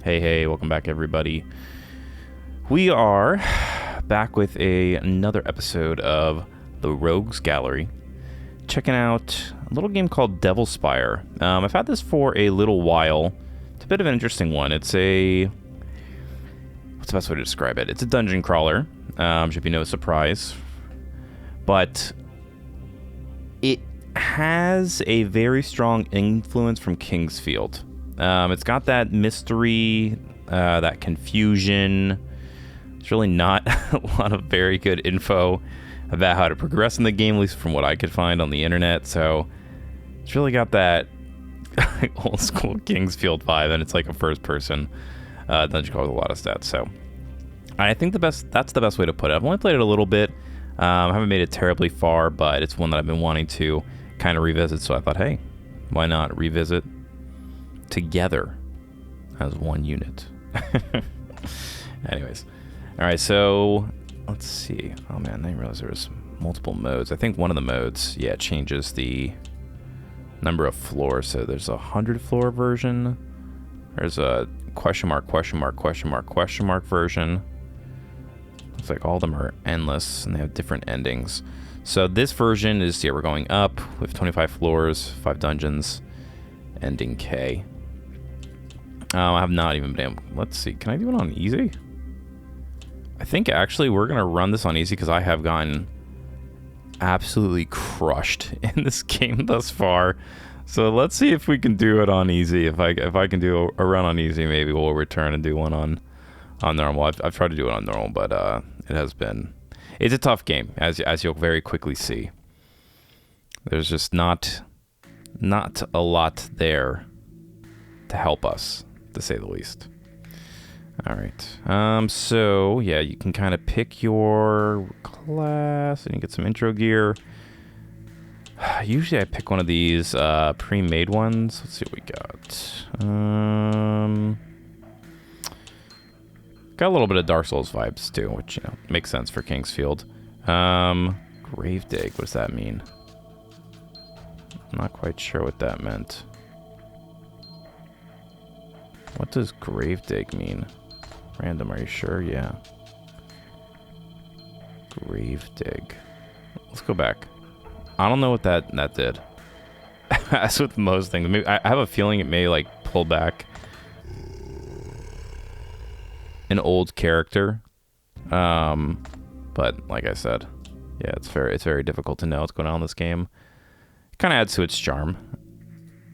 Hey, welcome back, everybody. We are back with another episode of the Rogues Gallery, checking out a little game called Devil Spire. I've had this for a little while. It's a bit of an interesting one. It's a... what's the best way to describe it? It's a dungeon crawler. Should be no surprise. But it has a very strong influence from Kingsfield. It's got that mystery, that confusion. There's really not a lot of very good info about how to progress in the game, at least from what I could find on the internet. So it's really got that old school Kingsfield vibe, and it's like a first person dungeon crawler with a lot of stats. So I think that's the best way to put it. I've only played it a little bit. I haven't made it terribly far, but it's one that I've been wanting to kind of revisit. So I thought, hey, why not revisit together as one unit. Anyways, all right, so let's see. Oh man, I didn't realize there was multiple modes. I think one of the modes, yeah, changes the number of floors. So there's a 100 floor version. There's a question mark version. Looks like all of them are endless and they have different endings. So this version is, yeah, we're going up with 25 floors, 5 dungeons, ending K. I have not even been able... let's see. Can I do it on easy? I think actually we're going to run this on easy because I have gotten absolutely crushed in this game thus far. So let's see if we can do it on easy. If I can do a run on easy, maybe we'll return and do one on normal. I've tried to do it on normal, but it has been... it's a tough game, as you'll very quickly see. There's just not a lot there to help us, to say the least. All right. So yeah, you can kind of pick your class and you get some intro gear. Usually I pick one of these pre-made ones. Let's see what we got. Got a little bit of Dark Souls vibes too, which, you know, makes sense for Kingsfield. Gravedig, what does that mean? I'm not quite sure what that meant. What does Gravedig mean? Random, are you sure? Yeah. Gravedig. Let's go back. I don't know what that did. As with most things. Maybe, I have a feeling it may like pull back an old character. But like I said, yeah, it's very difficult to know what's going on in this game. It kind of adds to its charm.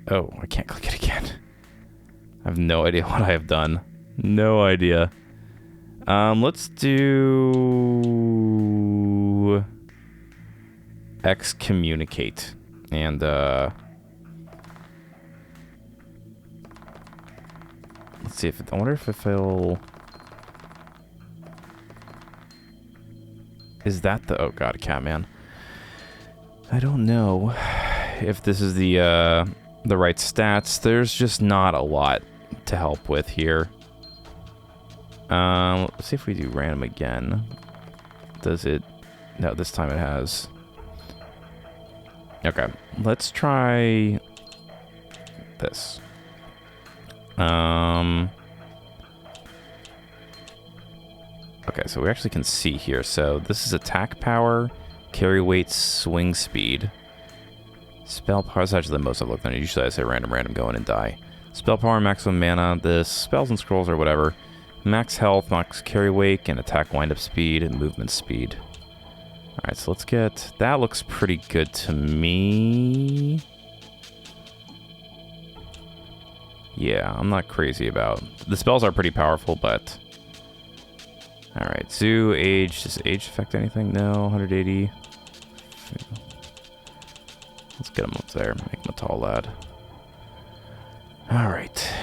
Oh, I can't click it again. I have no idea what I have done. No idea. Let's do excommunicate. And let's see if I wonder if it'll... is that the... oh god, Catman. I don't know if this is the right stats. There's just not a lot to help with here. Let's see if we do random again. Does it... no, this time it has. Okay, let's try this. Okay, so we actually can see here. So this is attack power, carry weight, swing speed. Spell power is actually the most I've looked on. Usually I say random, go in and die. Spell power, maximum mana, the spells and scrolls or whatever. Max health, max carry weight, and attack wind-up speed and movement speed. Alright, so let's get... that looks pretty good to me. Yeah, I'm not crazy about... the spells are pretty powerful, but... alright, zoo, age... does age affect anything? No, 180. Let's get him up there, make him a tall lad. Alright.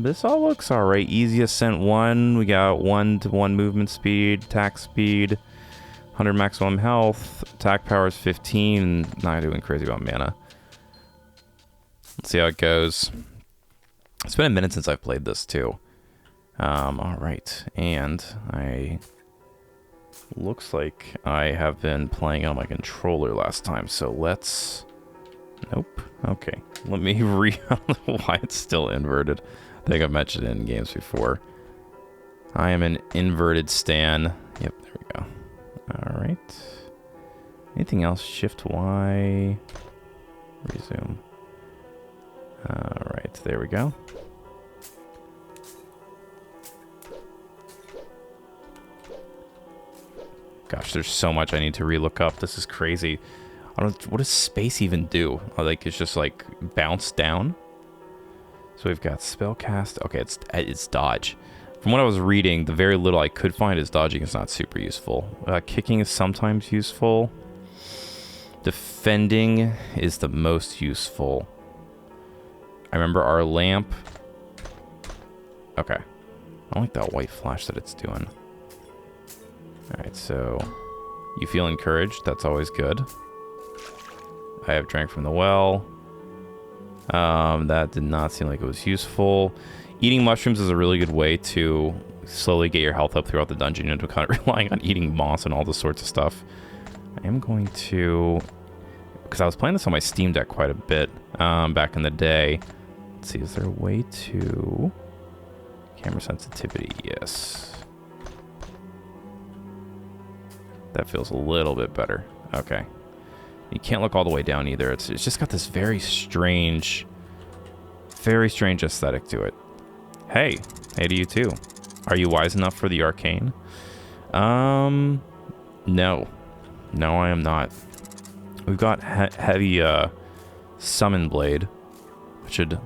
This all looks alright. Easy ascent 1. We got 1-to-1 movement speed, attack speed, 100 maximum health, attack power is 15. Not doing crazy about mana. Let's see how it goes. It's been a minute since I've played this too. Alright, and looks like I have been playing on my controller last time, so let's Nope. Okay. Let me read why it's still inverted. I think I've mentioned it in games before. I am an inverted stan. Yep, there we go. Alright. Anything else? Shift Y. Resume. Alright, there we go. Gosh, there's so much I need to relook up. This is crazy. What does space even do? Like, it's just like bounce down. So we've got spellcast. Okay, it's dodge. From what I was reading, the very little I could find is dodging is not super useful. Kicking is sometimes useful. Defending is the most useful. I remember our lamp. Okay. I don't like that white flash that it's doing. Alright, so you feel encouraged. That's always good. I have drank from the well. That did not seem like it was useful. Eating mushrooms is a really good way to slowly get your health up throughout the dungeon. You know, kind of relying on eating moss and all this sorts of stuff. I am going to... Because I was playing this on my Steam Deck quite a bit back in the day. Let's see, is there a way to... Camera sensitivity, yes. That feels a little bit better. Okay. You can't look all the way down either. It's just got this very strange aesthetic to it. Hey to you too. Are you wise enough for the arcane? No. No, I am not. We've got heavy summon blade, which should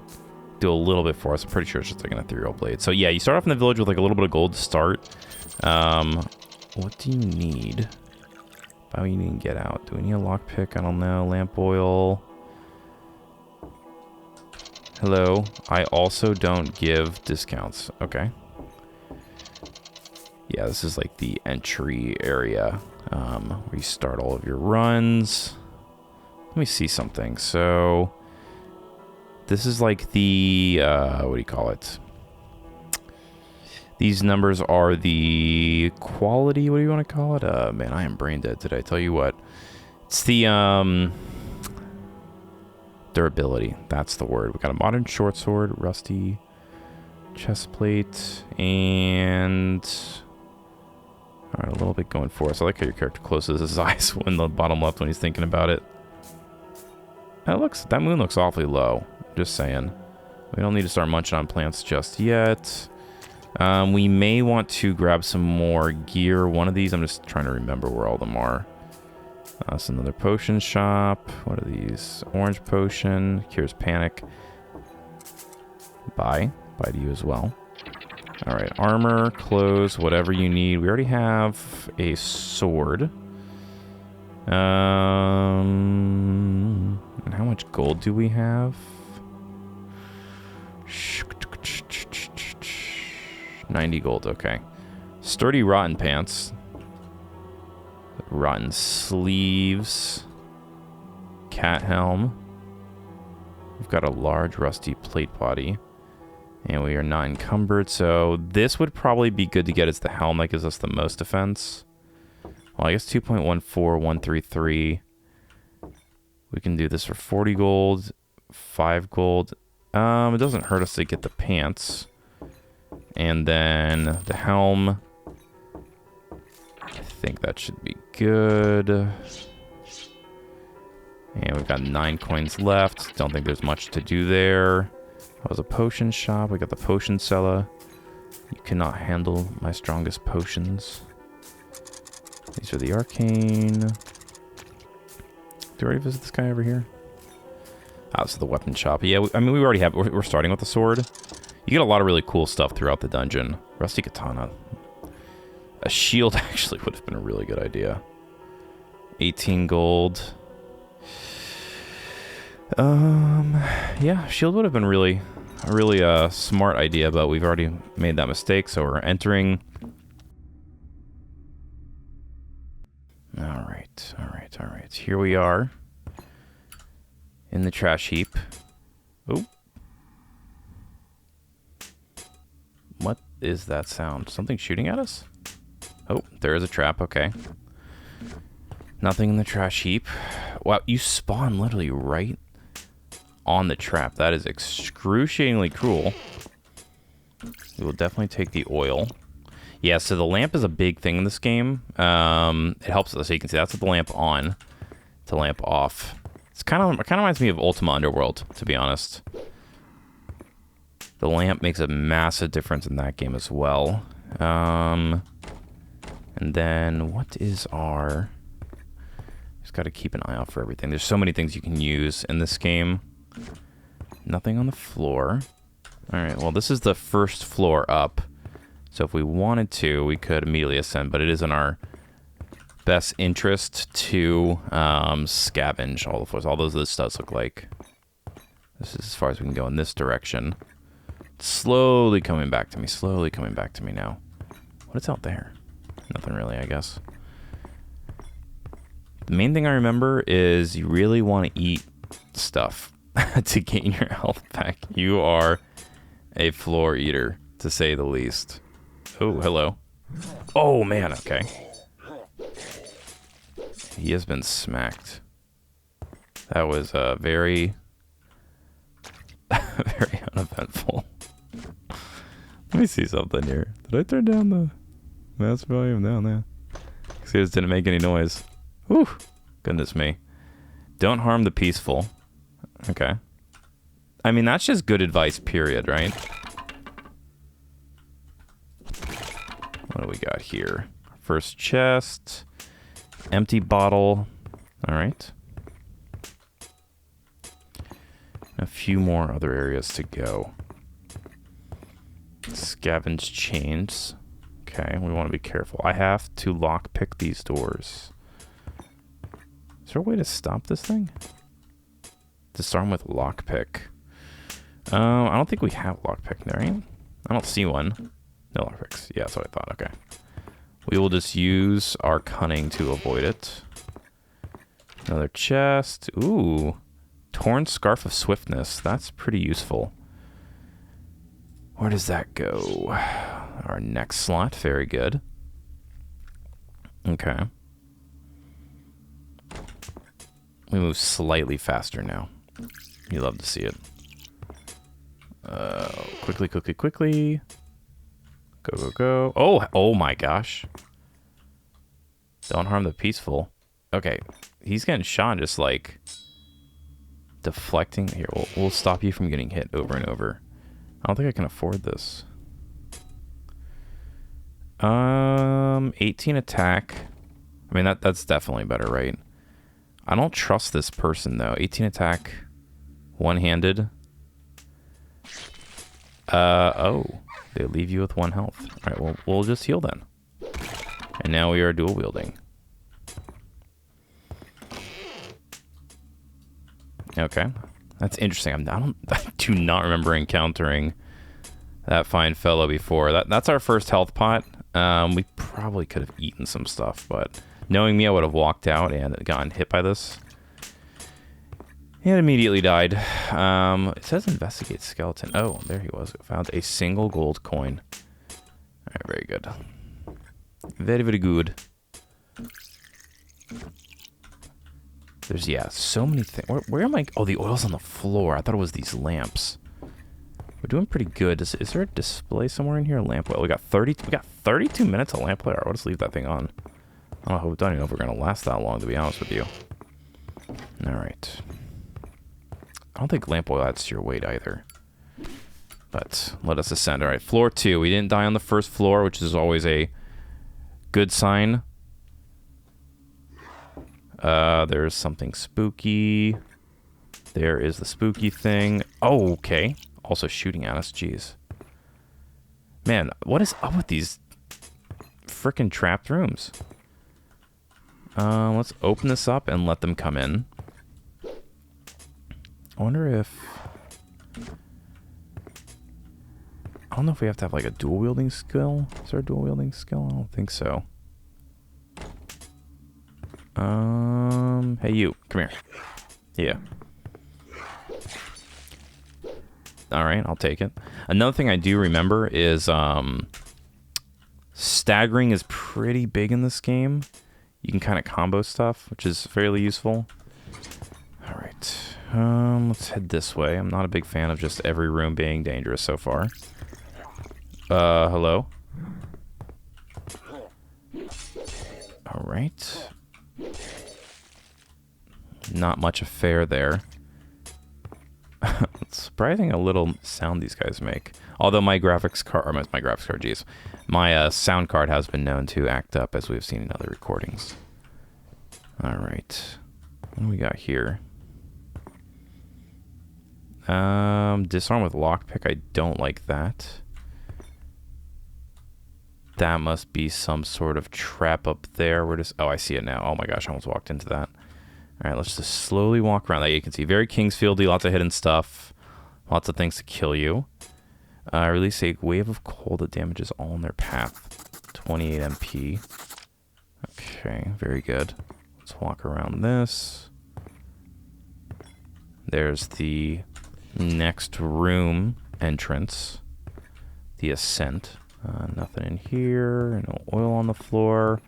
do a little bit for us. I'm pretty sure it's just like an ethereal blade. So yeah, you start off in the village with like a little bit of gold to start. What do you need? How you need to get out? Do we need a lockpick? I don't know. Lamp oil. Hello. I also don't give discounts. Okay. Yeah, this is like the entry area where you start all of your runs. Let me see something. So this is like the what do you call it? These numbers are the quality, what do you want to call it? Man, I am brain dead today. Tell you what. It's the durability. That's the word. We got a modern short sword, rusty chest plate, and all right, a little bit going for us. I like how your character closes his eyes in the bottom left when he's thinking about it. That moon looks awfully low. Just saying. We don't need to start munching on plants just yet. We may want to grab some more gear. One of these, I'm just trying to remember where all of them are. It's another potion shop. What are these? Orange potion. Cures panic. Buy to you as well. All right, armor, clothes, whatever you need. We already have a sword. And how much gold do we have? 90 gold, okay. Sturdy rotten pants. Rotten sleeves. Cat helm. We've got a large rusty plate body. And we are not encumbered, so this would probably be good to get as the helm. That gives us the most defense. Well, I guess 2.14133. We can do this for 40 gold, 5 gold. It doesn't hurt us to get the pants. And then the helm. I think that should be good. And we've got 9 coins left. Don't think there's much to do there. That was a potion shop. We got the potion cellar. You cannot handle my strongest potions. These are the arcane. Did we already visit this guy over here? Ah, this is the weapon shop. Yeah, I mean, we already have... We're starting with the sword. You get a lot of really cool stuff throughout the dungeon. Rusty katana. A shield actually would have been a really good idea. 18 gold. Yeah, shield would have been a really smart idea, but we've already made that mistake, so we're entering. All right. Here we are in the trash heap. Oh. What is that sound? Something shooting at us? Oh, there is a trap. Okay. Nothing in the trash heap. Wow, you spawn literally right on the trap. That is excruciatingly cruel. We will definitely take the oil. Yeah, so the lamp is a big thing in this game. It helps us. So you can see that's the lamp on. To lamp off. It kind of reminds me of Ultima Underworld, to be honest. The lamp makes a massive difference in that game as well. And then what is our... Just got to keep an eye out for everything. There's so many things you can use in this game. Nothing on the floor. All right, well, this is the first floor up. So if we wanted to, we could immediately ascend, but it is in our best interest to scavenge all the floors. All those this does look like. This is as far as we can go in this direction. It's slowly coming back to me. Slowly coming back to me now. What is out there? Nothing really, I guess. The main thing I remember is you really want to eat stuff to gain your health back. You are a floor eater, to say the least. Oh, hello. Oh, man, okay. He has been smacked. That was very, very uneventful. Let me see something here. Did I turn down the mouse volume down there? See, it just didn't make any noise. Whew. Goodness me. Don't harm the peaceful. Okay. I mean, that's just good advice, period, right? What do we got here? First chest. Empty bottle. All right. A few more other areas to go. Scavenge chains. Okay, we want to be careful. I have to lockpick these doors. Is there a way to stop this thing? Disarm with lockpick. I don't think we have lockpick there, right? I don't see one. No lockpicks. Yeah, that's what I thought. Okay. We will just use our cunning to avoid it. Another chest. Ooh. Torn Scarf of Swiftness. That's pretty useful. Where does that go? Our next slot. Very good. Okay. We move slightly faster now. You love to see it. Quickly, quickly, quickly. Go, go, go. Oh, oh my gosh. Don't harm the peaceful. Okay. He's getting shot just like deflecting. Here, we'll stop you from getting hit over and over. I don't think I can afford this. 18 attack. I mean, that's definitely better, right? I don't trust this person, though. 18 attack. One-handed. Oh. They leave you with 1 health. All right, well, we'll just heal then. And now we are dual wielding. Okay. That's interesting. I do not remember encountering that fine fellow before. That's our first health pot. We probably could have eaten some stuff, but knowing me, I would have walked out and gotten hit by this. And immediately died. It says investigate skeleton. Oh, there he was. Found a single gold coin. All right, very good. Very, very good. There's, yeah, so many things. Where am I? Oh, the oil's on the floor. I thought it was these lamps. We're doing pretty good. Is there a display somewhere in here? Lamp oil. We got 32 minutes of lamp oil. I'll just leave that thing on. I don't even know if we're going to last that long, to be honest with you. All right. I don't think lamp oil adds to your weight either. But let us ascend. All right, floor 2. We didn't die on the first floor, which is always a good sign. There's something spooky. There is the spooky thing. Oh, okay. Also shooting at us. Jeez. Man, what is up with these frickin' trapped rooms? Let's open this up and let them come in. I wonder if... I don't know if we have to have like a dual wielding skill. Is there a dual wielding skill? I don't think so. Hey you, come here. Yeah. Alright, I'll take it. Another thing I do remember is staggering is pretty big in this game. You can kind of combo stuff, which is fairly useful. Alright. Let's head this way. I'm not a big fan of just every room being dangerous so far. Hello? Alright. Not much affair there. It's surprising how little sound these guys make. Although my graphics card, geez. My sound card has been known to act up, as we've seen in other recordings. Alright. What do we got here? Disarm with lockpick. I don't like that. That must be some sort of trap up there. We're just... Oh, I see it now. Oh my gosh, I almost walked into that. Alright, let's just slowly walk around. Like you can see, very Kingsfieldy, lots of hidden stuff. Lots of things to kill you. Release a wave of cold that damages all in their path. 28 MP. Okay, very good. Let's walk around this. There's the next room entrance. The ascent. Nothing in here. No oil on the floor.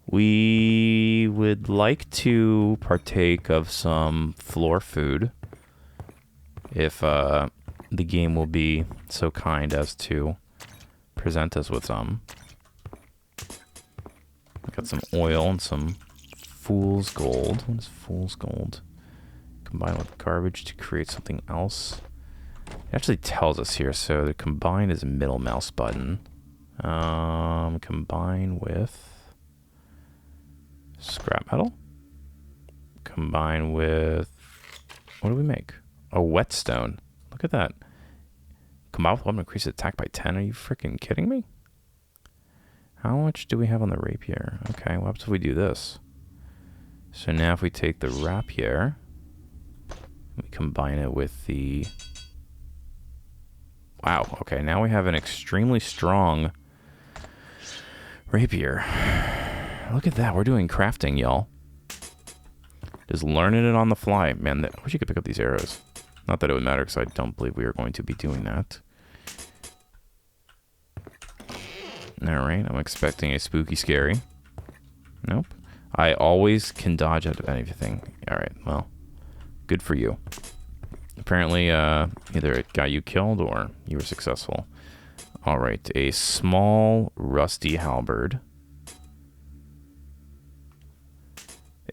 We would like to partake of some floor food. If the game will be so kind as to present us with some. Got some oil and some fool's gold. What is fool's gold? Combine with garbage to create something else. It actually tells us here. So the combine is middle mouse button. Combine with scrap metal. Combine with, what do we make? A whetstone. Look at that. Combine with weapon, increase attack by 10. Are you freaking kidding me? How much do we have on the rapier? Okay, what happens if we do this? So now if we take the rapier, we combine it with the... Wow, okay, now we have an extremely strong rapier. Look at that, we're doing crafting, y'all. Just learning it on the fly. Man, I wish you could pick up these arrows. Not that it would matter, because I don't believe we are going to be doing that. Alright, I'm expecting a spooky scary. Nope. I always can dodge out of anything. Alright, well, good for you. Apparently, either it got you killed or you were successful. Alright, a small rusty halberd.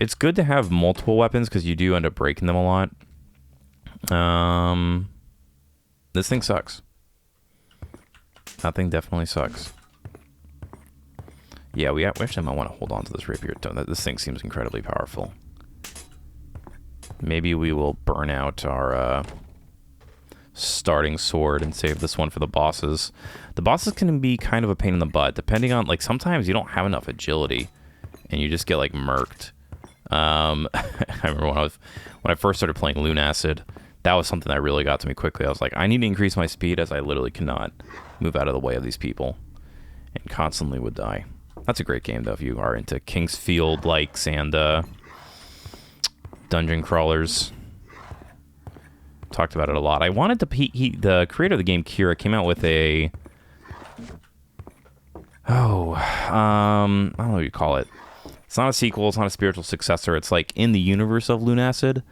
It's good to have multiple weapons because you do end up breaking them a lot. This thing sucks. That thing definitely sucks. Yeah, we actually might want to hold on to this rapier. This thing seems incredibly powerful. Maybe we will burn out our starting sword and save this one for the bosses. The bosses can be kind of a pain in the butt, depending on, like, sometimes you don't have enough agility, and you just get, like, murked. I remember when I first started playing Lunacid, that was something that really got to me quickly. I was like, I need to increase my speed as I literally cannot move out of the way of these people, and constantly would die. That's a great game, though, if you are into Kingsfield-likes and dungeon crawlers. Talked about it a lot. I wanted to... the creator of the game, Kira, came out with a... I don't know what you call it. It's not a sequel. It's not a spiritual successor. It's like in the universe of Lunacid.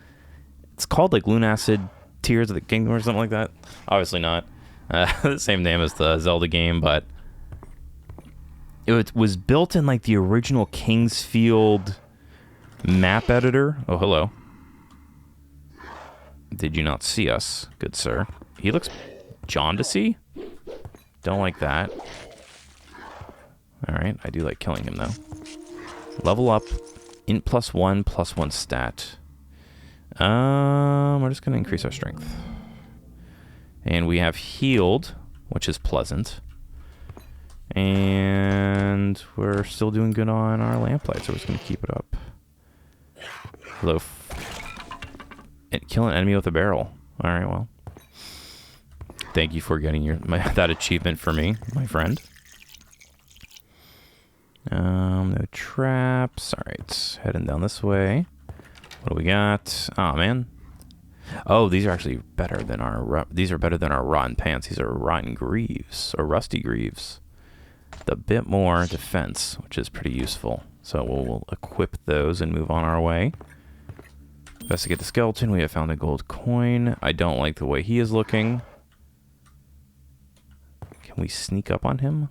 It's called like Lunacid Tears of the Kingdom or something like that. Obviously not. The same name as the Zelda game, but it was built in like the original Kingsfield map editor. Oh, hello. Did you not see us, good sir? He looks jaundicey. Don't like that. Alright, I do like killing him, though. Level up. Int +1 stat. We're just going to increase our strength. And we have healed, which is pleasant. And we're still doing good on our lamplight, so we're just going to keep it up. Hello. Kill an enemy with a barrel. Alright, well. Thank you for getting that achievement for me, my friend. No traps. Alright, heading down this way. What do we got? Oh, man. Oh, these are actually better than our... These are better than our rotten pants. These are rotten greaves, or rusty greaves. The bit more defense, which is pretty useful. So we'll equip those and move on our way. Investigate the skeleton. We have found a gold coin. I don't like the way he is looking. Can we sneak up on him?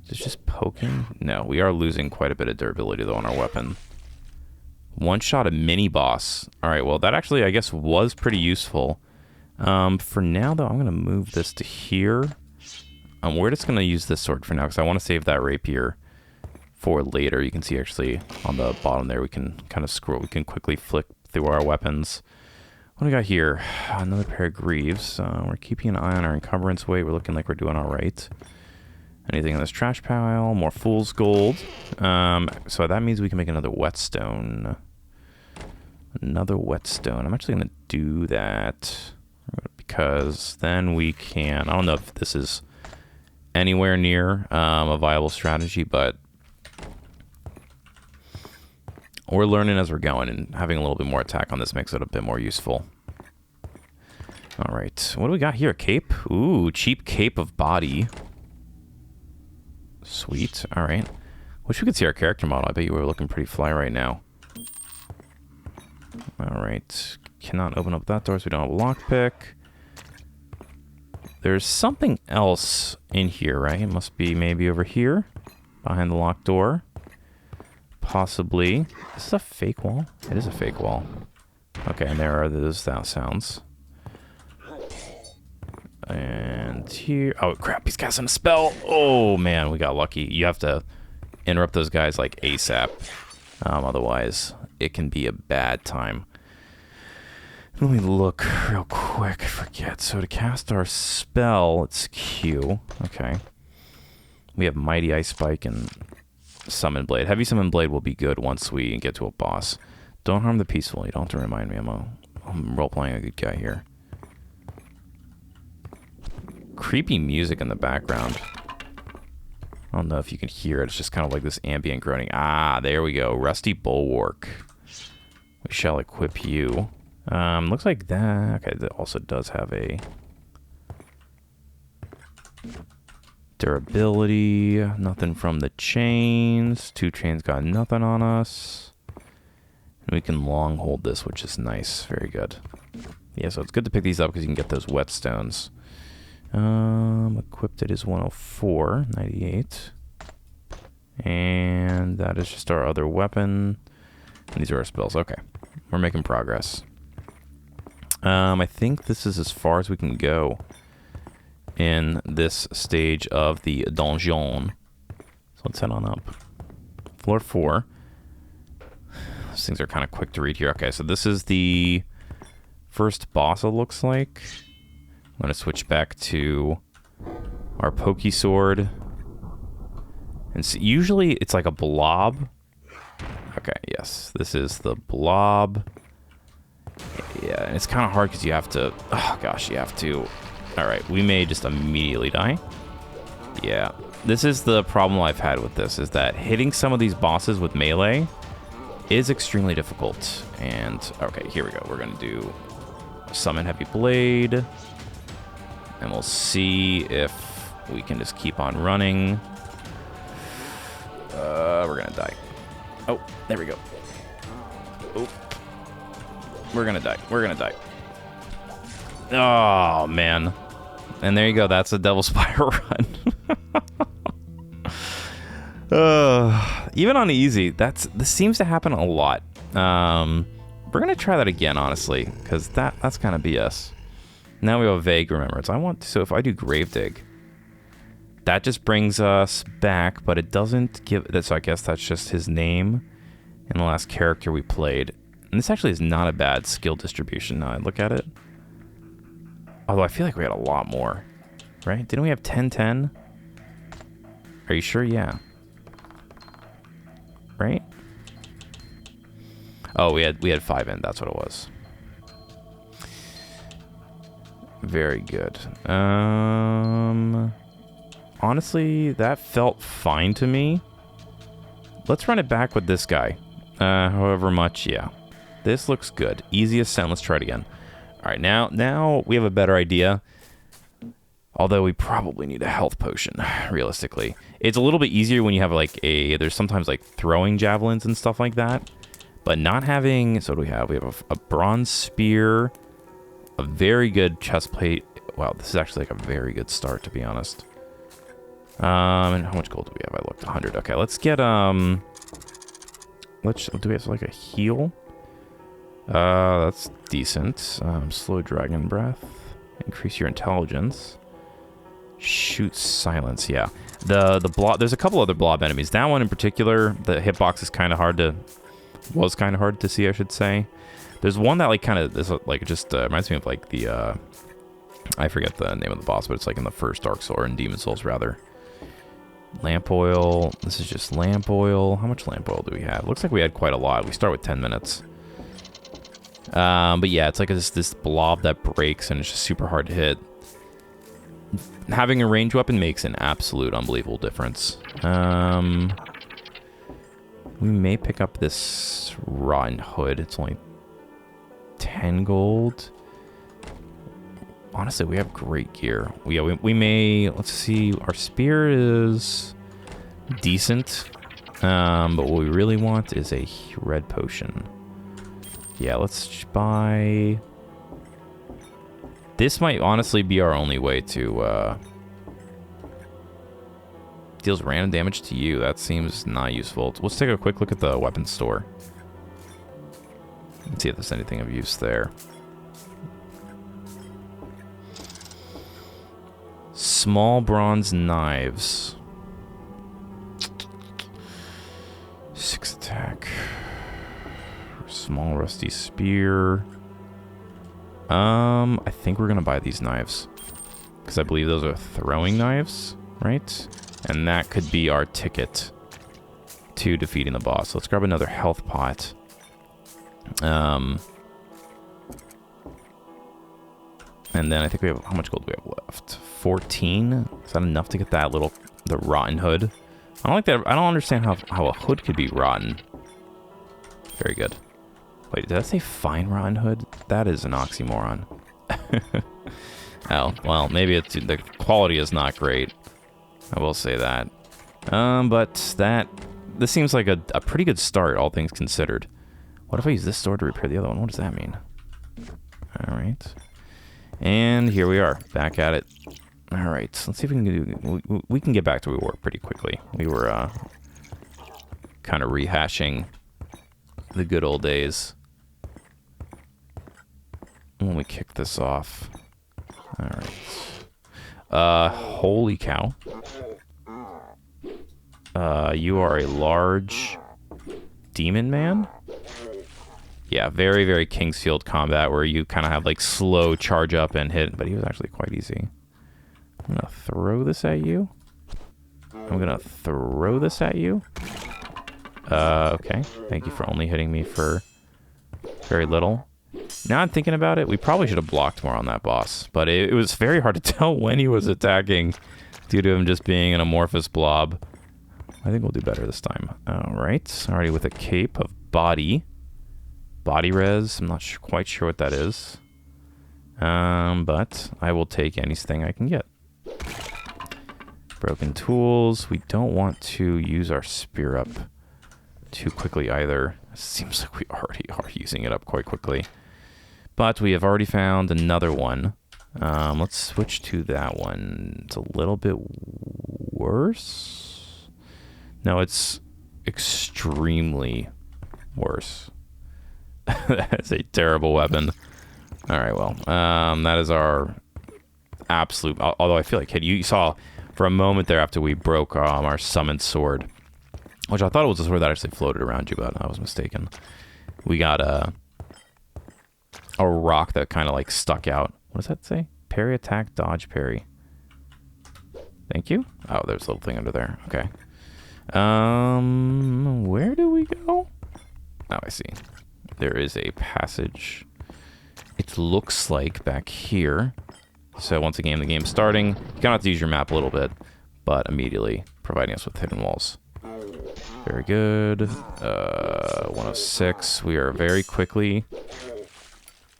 Is it just poking? No, we are losing quite a bit of durability, though, on our weapon. One shot a mini boss. Alright, well, that actually, I guess, was pretty useful. For now, though, I'm going to move this to here. We're just going to use this sword for now, because I want to save that rapier for later. You can see, actually, on the bottom there, we can kind of scroll. We can quickly flick through our weapons. What do we got here? Another pair of greaves. We're keeping an eye on our encumbrance weight. We're looking like we're doing all right. Anything in this trash pile? More fool's gold. So that means we can make another whetstone. Another whetstone. I'm actually going to do that because then we can... I don't know if this is anywhere near a viable strategy, but we're learning as we're going, and having a little bit more attack on this makes it a bit more useful. All right. What do we got here? Cape? Ooh, cheap cape of body. Sweet. All right. Wish we could see our character model. I bet you were looking pretty fly right now. All right. Cannot open up that door, so we don't have a lockpick. There's something else in here, right? It must be maybe over here, behind the locked door. Possibly. Is this a fake wall? It is a fake wall. Okay, and there are those sounds. And here... Oh, crap. He's casting a spell. Oh, man. We got lucky. You have to interrupt those guys, like, ASAP. Otherwise, it can be a bad time. Let me look real quick. I forget. So to cast our spell, it's Q. Okay. We have Mighty Ice Spike and Summon Blade. Heavy Summon Blade will be good once we get to a boss. Don't harm the peaceful. You don't have to remind me. I'm role-playing a good guy here. Creepy music in the background. I don't know if you can hear it. It's just kind of like this ambient groaning. Ah, there we go. Rusty Bulwark. We shall equip you. Looks like that... Okay, that also does have a... durability. Nothing from the chains. 2 chains got nothing on us. And we can long hold this, which is nice. Very good. Yeah, so it's good to pick these up because you can get those whetstones. Equipped it is 104, 98. And that is just our other weapon. And these are our spells. Okay. We're making progress. I think this is as far as we can go in this stage of the donjon. So let's head on up. Floor 4. Those things are kind of quick to read here. Okay, so this is the first boss, it looks like. I'm going to switch back to our pokey sword. And so usually it's like a blob. Okay, yes. This is the blob. Yeah, and it's kind of hard because you have to... Oh, gosh, you have to... Alright, we may just immediately die. Yeah. This is the problem I've had with this, is that hitting some of these bosses with melee is extremely difficult. And, okay, here we go. We're going to do Summon Heavy Blade. And we'll see if we can just keep on running. We're going to die. Oh, there we go. Oh. We're going to die. We're going to die. Oh, man. And there you go. That's a Devil Spire run. Even on easy, this seems to happen a lot. We're going to try that again, honestly, because that's kind of BS. Now we have a vague remembrance. So if I do Gravedig, that just brings us back, but it doesn't give... So I guess that's just his name and the last character we played. And this actually is not a bad skill distribution now I look at it. Although I feel like we had a lot more, right? Didn't we have 10-10? Are you sure? Yeah. Right? Oh, we had 5 in. That's what it was. Very good. Honestly, that felt fine to me. Let's run it back with this guy. However much, yeah. This looks good. Easy ascent. Let's try it again. All right, now we have a better idea. Although we probably need a health potion, realistically. It's a little bit easier when you have like there's sometimes like throwing javelins and stuff like that. But not having, so what do we have? We have a bronze spear, a very good chest plate. Wow, this is actually like a very good start, to be honest. And how much gold do we have? I looked 100. Okay, let's get, do we have like a heal? That's decent. Slow dragon breath. Increase your intelligence. Shoot silence, yeah. The blob, there's a couple other blob enemies. That one in particular, the hitbox is kind of hard to, was kind of hard to see, I should say. There's one that like kind of, this like just reminds me of like the, I forget the name of the boss, but it's like in the first Dark Souls, or in Demon Souls rather. Lamp oil, this is just lamp oil. How much lamp oil do we have? Looks like we had quite a lot. We start with 10 minutes. But yeah, it's like this blob that breaks and it's just super hard to hit. Having a ranged weapon makes an absolute unbelievable difference. We may pick up this rotten hood. It's only 10 gold. Honestly, we have great gear. We may, let's see, our spear is decent. But what we really want is a red potion. Yeah, let's buy... This might honestly be our only way to, deals random damage to you. That seems not useful. Let's take a quick look at the weapon store. Let's see if there's anything of use there. Small bronze knives. 6 attack. Small rusty spear. I think we're gonna buy these knives, because I believe those are throwing knives, right? And that could be our ticket to defeating the boss. Let's grab another health pot. And then I think we have, how much gold do we have left? 14? Is that enough to get that little, the rotten hood? I don't like that. I don't understand how a hood could be rotten. Very good. Wait, did I say fine rotten hood? That is an oxymoron. Oh, well, maybe it's, the quality is not great. I will say that. But this seems like a pretty good start, all things considered. What if I use this sword to repair the other one? What does that mean? All right. And here we are, back at it. All right, so let's see if we can do... We can get back to where we were pretty quickly. We were kind of rehashing the good old days when we kicked this off. All right. Holy cow. You are a large demon man? Yeah, very, very Kingsfield combat where you kind of have like slow charge up and hit, but he was actually quite easy. I'm gonna throw this at you. I'm gonna throw this at you. Okay. Thank you for only hitting me for very little. Now I'm thinking about it, we probably should have blocked more on that boss, but it was very hard to tell when he was attacking due to him just being an amorphous blob. I think we'll do better this time. All right. Already with a cape of body. Body res. I'm not quite sure what that is. But I will take anything I can get. Broken tools. We don't want to use our spear up too quickly either. It seems like we already are using it up quite quickly. But we have already found another one. Let's switch to that one. It's a little bit worse. No, it's extremely worse. That's a terrible weapon. All right, well, that is our absolute... Although I feel like, hey, you saw for a moment there after we broke our summoned sword, which I thought it was a sword that actually floated around you, but I was mistaken. We got a rock that kind of like stuck out. What does that say? Parry, attack, dodge, parry. Thank you. Oh, there's a little thing under there. Okay. Where do we go? Oh, I see. There is a passage. It looks like back here. So once again, the game's starting. You kind of have to use your map a little bit, but immediately providing us with hidden walls. Very good. 106. We are very quickly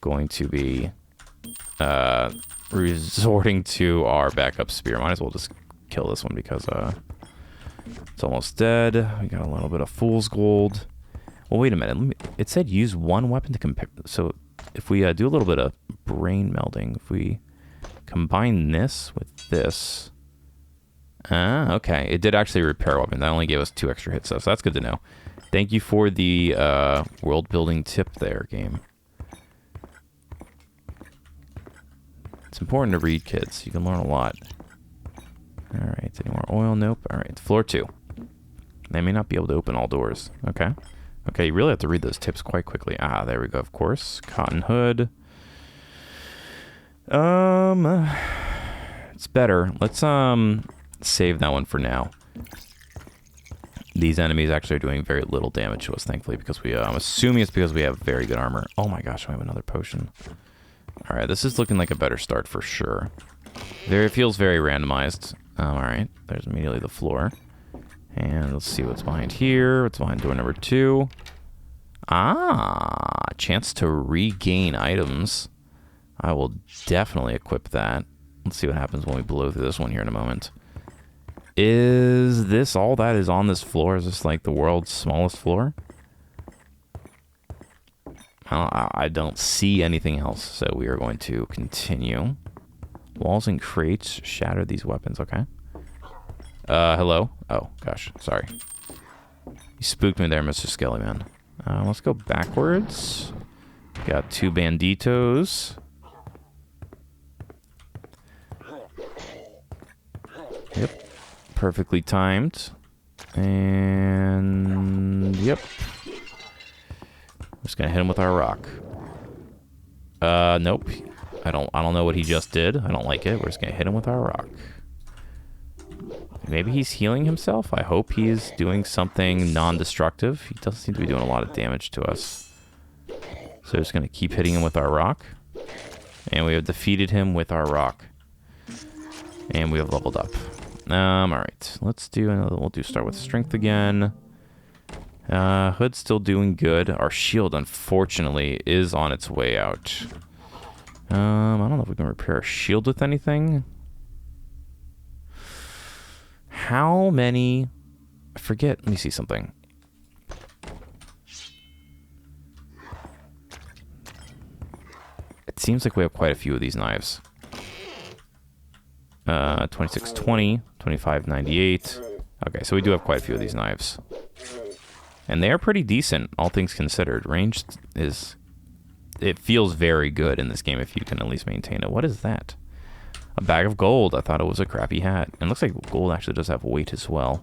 going to be resorting to our backup spear. Might as well just kill this one because it's almost dead. We got a little bit of fool's gold. Well, wait a minute. It said use one weapon to compare. So if we do a little bit of brain melding, if we combine this with this. Okay. It did actually repair a weapon. That only gave us 2 extra hits, so that's good to know. Thank you for the world building tip there, game. It's important to read, kids. You can learn a lot. Alright, any more oil? Nope. Alright, floor 2. They may not be able to open all doors. Okay. Okay, you really have to read those tips quite quickly. Ah, there we go, of course. Cotton hood. It's better. Let's save that one for now. These enemies actually are doing very little damage to us, thankfully, because we I'm assuming it's because we have very good armor. Oh my gosh, I have another potion. Alright, this is looking like a better start for sure. It feels very randomized. Alright, there's immediately the floor. And let's see what's behind here. What's behind door number 2? Ah, chance to regain items. I will definitely equip that. Let's see what happens when we blow through this one here in a moment. Is this all that is on this floor? Is this like the world's smallest floor? I don't see anything else, so we are going to continue. Walls and crates shatter these weapons, okay. Hello? Oh, gosh, sorry. You spooked me there, Mr. Skellyman. Let's go backwards. Got 2 banditos. Yep. Perfectly timed. And... yep. I'm just gonna hit him with our rock. Nope. I don't know what he just did. I don't like it. We're just gonna hit him with our rock. Maybe he's healing himself? I hope he's doing something non-destructive. He doesn't seem to be doing a lot of damage to us. So just going to keep hitting him with our rock. And we have defeated him with our rock. And we have leveled up. Alright. Let's do another. We'll start with strength again. Hood's still doing good. Our shield, unfortunately, is on its way out. I don't know if we can repair our shield with anything. How many... I forget. Let me see something. It seems like we have quite a few of these knives. 2620, 2598. Okay, so we do have quite a few of these knives. And they are pretty decent, all things considered. Ranged is... it feels very good in this game if you can at least maintain it. What is that? A bag of gold. I thought it was a crappy hat. And it looks like gold actually does have weight as well.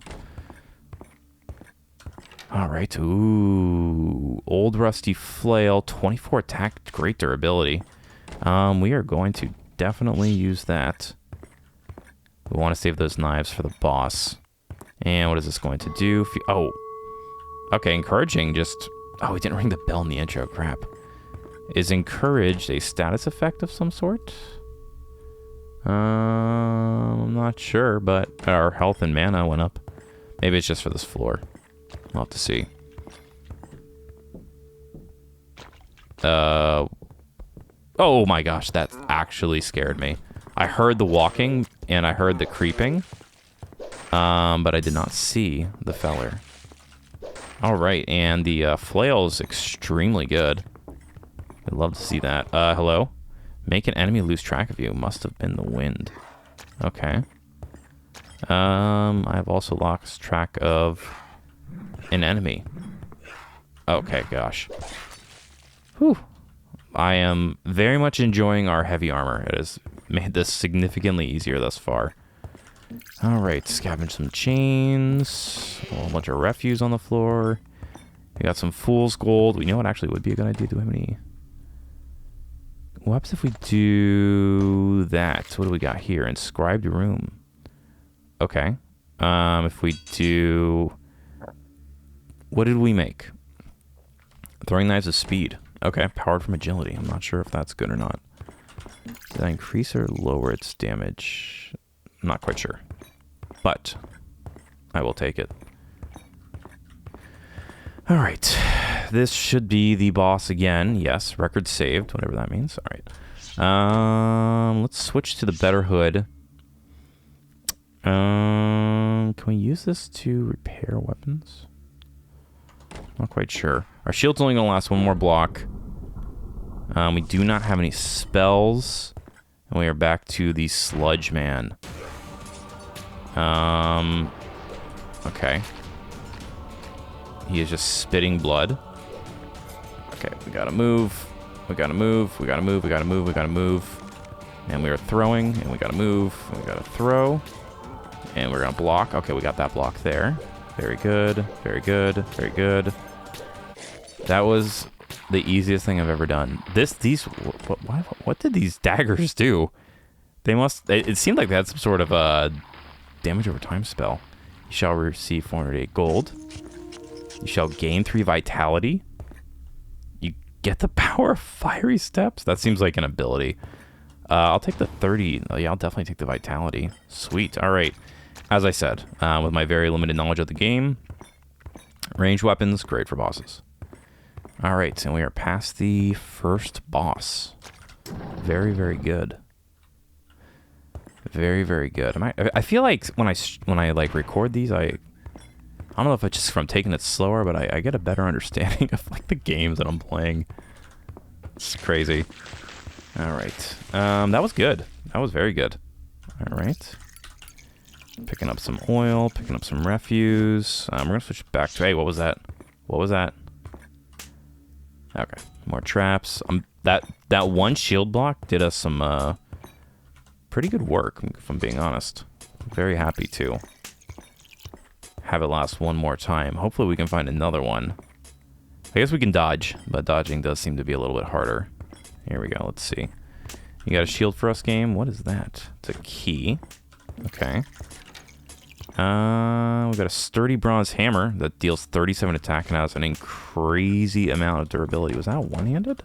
Alright. Ooh. Old rusty flail. 24 attack. Great durability. We are going to definitely use that. We want to save those knives for the boss. And what is this going to do? Oh. Okay, encouraging. Just... oh, we didn't ring the bell in the intro. Crap. Is encouraged a status effect of some sort? I'm not sure, but our health and mana went up. Maybe it's just for this floor. We'll have to see. Oh my gosh, that actually scared me. I heard the walking and I heard the creeping, but I did not see the feller. All right, and the flail is extremely good. I'd love to see that. Hello? Make an enemy lose track of you. Must have been the wind. Okay. I've also lost track of an enemy. Okay, gosh. Whew. I am very much enjoying our heavy armor. It has made this significantly easier thus far. Alright, scavenge some chains. A whole bunch of refuse on the floor. We got some fool's gold. We know what actually would be a good idea. Do we have any... what happens if we do that? What do we got here? Inscribed room. Okay. If we do... what did we make? Throwing knives of speed. Okay, powered from agility. I'm not sure if that's good or not. Did I increase or lower its damage? I'm not quite sure. But I will take it. Alright. This should be the boss again. Yes, record saved, whatever that means. Alright. Let's switch to the better hood. Can we use this to repair weapons? Not quite sure. Our shield's only gonna last one more block. We do not have any spells. And we are back to the Sludge Man. Okay. He is just spitting blood. Okay, we gotta move. We gotta move. We gotta move. We gotta move. We gotta move. And we are throwing. And we gotta move. And we gotta throw. And we're gonna block. Okay, we got that block there. Very good. Very good. Very good. That was the easiest thing I've ever done. What did these daggers do? They must. It seemed like they had some sort of damage over time spell. You shall receive 408 gold. You shall gain 3 vitality. You get the power of fiery steps. That seems like an ability. I'll take the 30. Oh, yeah, I'll definitely take the vitality. Sweet. All right. As I said, with my very limited knowledge of the game, ranged weapons, great for bosses. All right, and we are past the first boss. Very, very good. Very, very good. I feel like when I like record these, I don't know if it's just from taking it slower, but I get a better understanding of like the games that I'm playing. It's crazy. All right, that was good. That was very good. All right. Picking up some oil, picking up some refuse. We're gonna switch back to. Hey, what was that? What was that? Okay, more traps. That one shield block did us some pretty good work, if I'm being honest. I'm very happy to have it last one more time. Hopefully we can find another one. I guess we can dodge, but dodging does seem to be a little bit harder. Here we go, let's see. You got a shield for us, game? What is that? It's a key. Okay. We got a sturdy bronze hammer that deals 37 attack and has an crazy amount of durability. Was that one-handed?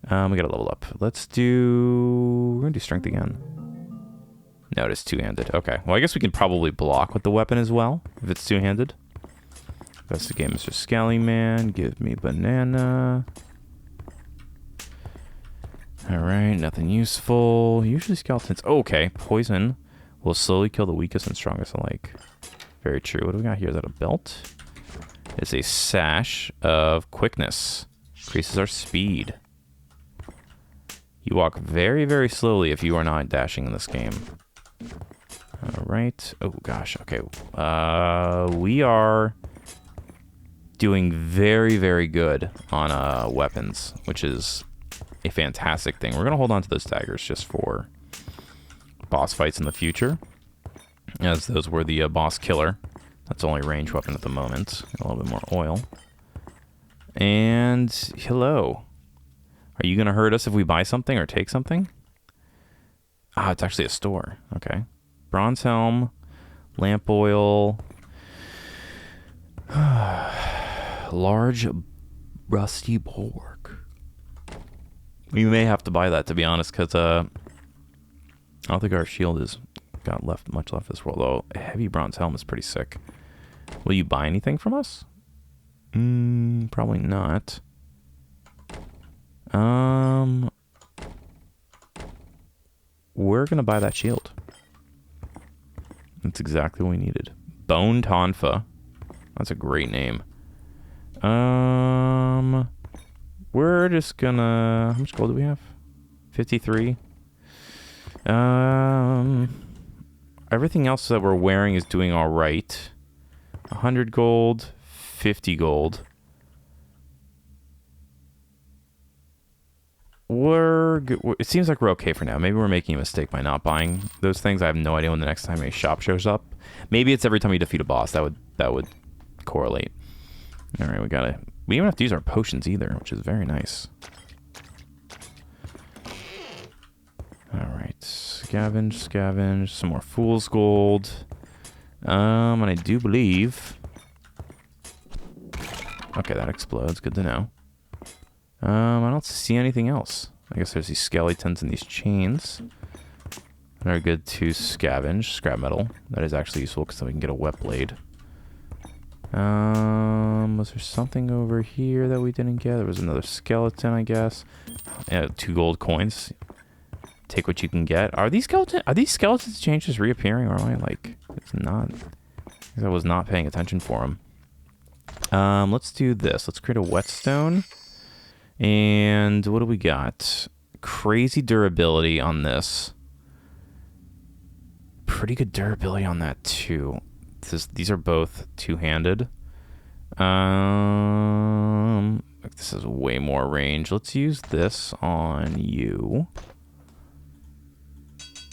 We gotta level up. Let's do... We're gonna do strength again. No, it is two-handed. Okay. Well, I guess we can probably block with the weapon as well, if it's two-handed. Best of game, Mr. Scally Man. Give me banana. Alright, nothing useful. Usually skeletons... Oh, okay. Poison will slowly kill the weakest and strongest alike. Very true. What do we got here? Is that a belt? It's a sash of quickness. Increases our speed. You walk very, very slowly if you are not dashing in this game. Alright. Oh, gosh. Okay. We are doing very, very good on weapons, which is a fantastic thing. We're going to hold on to those daggers just for boss fights in the future, as those were the boss killer. That's only range weapon at the moment. A little bit more oil. And hello. Are you going to hurt us if we buy something or take something? Ah, it's actually a store. Okay. Bronze helm, lamp oil, large rusty bulwark. We may have to buy that, to be honest, because I don't think our shield has got much left this world, though. A heavy bronze helm is pretty sick. Will you buy anything from us? Probably not. We're gonna buy that shield. That's exactly what we needed. Bone Tonfa. That's a great name. We're just gonna... How much gold do we have? 53. Everything else that we're wearing is doing all right. 100 gold, 50 gold. We're good. It seems like we're okay for now. Maybe we're making a mistake by not buying those things. I have no idea when the next time a shop shows up. Maybe it's every time you defeat a boss. That would correlate. All right, we don't even have to use our potions either, which is very nice. All right, scavenge, some more fool's gold. And I do believe... Okay, that explodes. Good to know. I don't see anything else. I guess there's these skeletons and these chains that are good to scavenge. Scrap metal. That is actually useful because then we can get a wet blade. Was there something over here that we didn't get? There was another skeleton, I guess. Yeah, 2 gold coins. Take what you can get. Are these skeletons changes reappearing, or am I like it's not? I was not paying attention for them. Let's do this. Let's create a whetstone. And what do we got? Crazy durability on this. Pretty good durability on that too. These are both two-handed. This is way more range. Let's use this on you.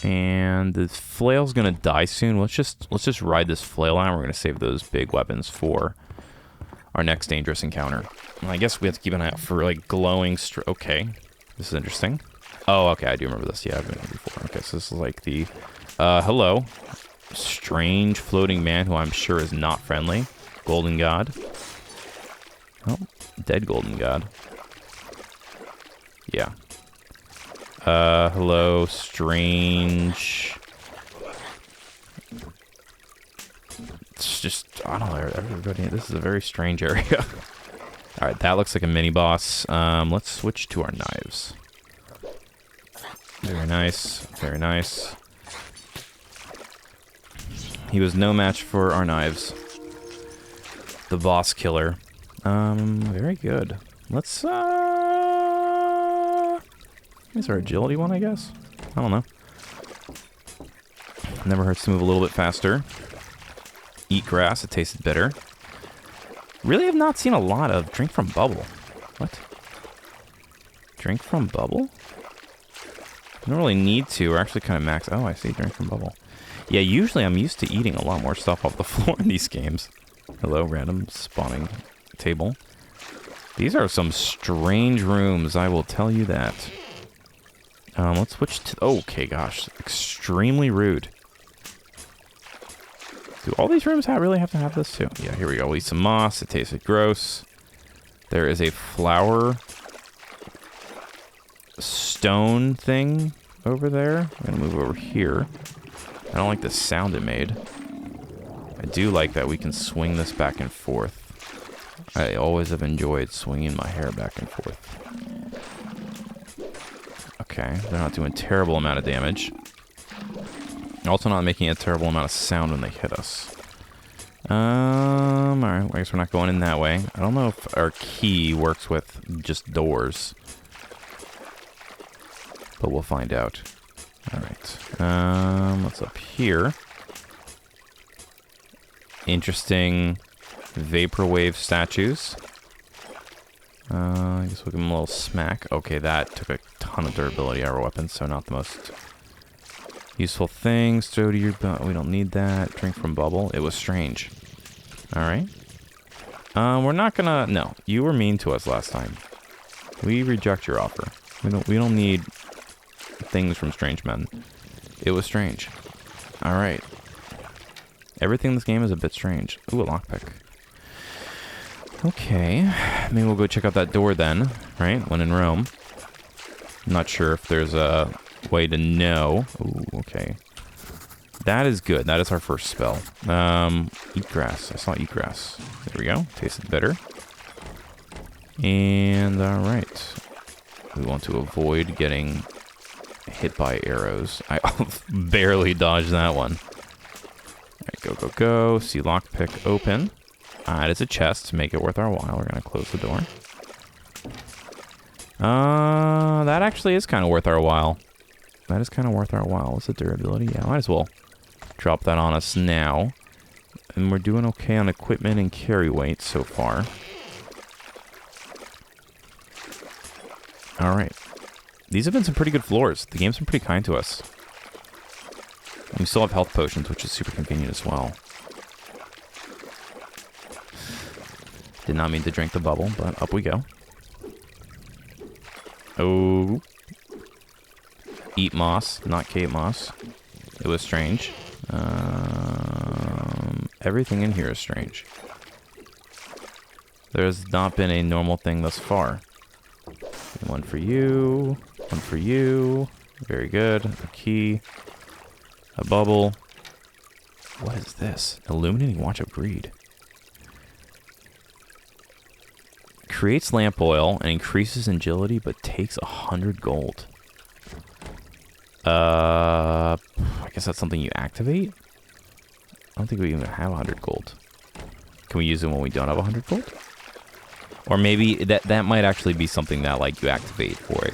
And the flail's gonna die soon. Let's just ride this flail out. We're gonna save those big weapons for our next dangerous encounter. And I guess we have to keep an eye out for like glowing. Okay, this is interesting. Oh, okay, I do remember this. Yeah, I've been here before. Okay, so this is like the hello, strange floating man who I'm sure is not friendly. Golden God. Oh, dead golden God. Yeah. Hello, strange. It's just, I don't know, everybody, this is a very strange area. Alright, that looks like a mini-boss. Let's switch to our knives. Very nice, very nice. He was no match for our knives. The boss killer. Very good. Let's, is our agility one, I guess? I don't know. Never hurts to move a little bit faster. Eat grass, it tasted bitter. Really have not seen a lot of drink from bubble. What? Drink from bubble? I don't really need to. We're actually kind of max. Oh, I see. Drink from bubble. Yeah, usually I'm used to eating a lot more stuff off the floor in these games. Hello, random spawning table. These are some strange rooms, I will tell you that. Let's switch to... Okay, gosh. Extremely rude. Do all these rooms really have to have this too? Yeah, here we go. We'll eat some moss. It tasted gross. There is a flower stone thing over there. I'm going to move over here. I don't like the sound it made. I do like that we can swing this back and forth. I always have enjoyed swinging my hair back and forth. Okay, they're not doing a terrible amount of damage. Also not making a terrible amount of sound when they hit us. Alright, I guess we're not going in that way. I don't know if our key works with just doors. But we'll find out. Alright. What's up here? Interesting vaporwave statues. I guess we'll give them a little smack. Okay, that took a ton of durability out of our weapons, so not the most useful things. Throw to your belt. We don't need that. Drink from bubble. It was strange. Alright. We're not gonna... No, you were mean to us last time. We reject your offer. We don't need things from strange men. It was strange. Alright. Everything in this game is a bit strange. Ooh, a lockpick. Okay, maybe we'll go check out that door then, right? When in Rome. I'm not sure if there's a way to know. Ooh, okay. That is good. That is our first spell. Eat grass. I saw eat grass. There we go. Tasted bitter. And, alright. We want to avoid getting hit by arrows. I barely dodged that one. Alright, go, go, go. See lockpick open. It is a chest to make it worth our while. We're going to close the door. That actually is kind of worth our while. That is kind of worth our while. What's the durability? Yeah, might as well drop that on us now. And we're doing okay on equipment and carry weight so far. Alright. These have been some pretty good floors. The game's been pretty kind to us. And we still have health potions, which is super convenient as well. Did not mean to drink the bubble, but up we go. Oh. Eat moss, not cave moss. It was strange. Everything in here is strange. There's not been a normal thing thus far. One for you. One for you. Very good. A key. A bubble. What is this? Illuminating Watch of Greed. Creates lamp oil and increases agility, but takes 100 gold. I guess that's something you activate? I don't think we even have 100 gold. Can we use it when we don't have 100 gold? Or maybe that might actually be something that like you activate for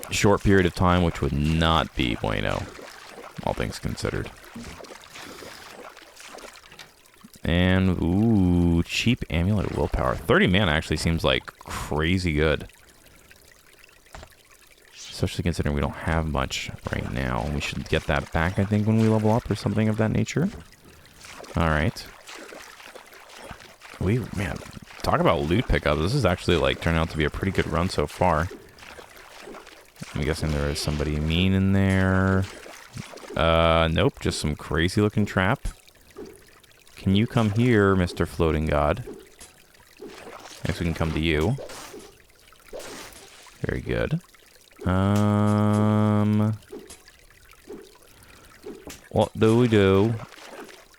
a short period of time, which would not be bueno, all things considered. And, ooh, cheap amulet of willpower. 30 mana actually seems like crazy good. Especially considering we don't have much right now. We should get that back, I think, when we level up or something of that nature. Alright. Man, talk about loot pickup. This is actually, like, turning out to be a pretty good run so far. I'm guessing there is somebody mean in there. Nope, just some crazy-looking trap. Can you come here, Mr. Floating God? I guess we can come to you. Very good. What do we do?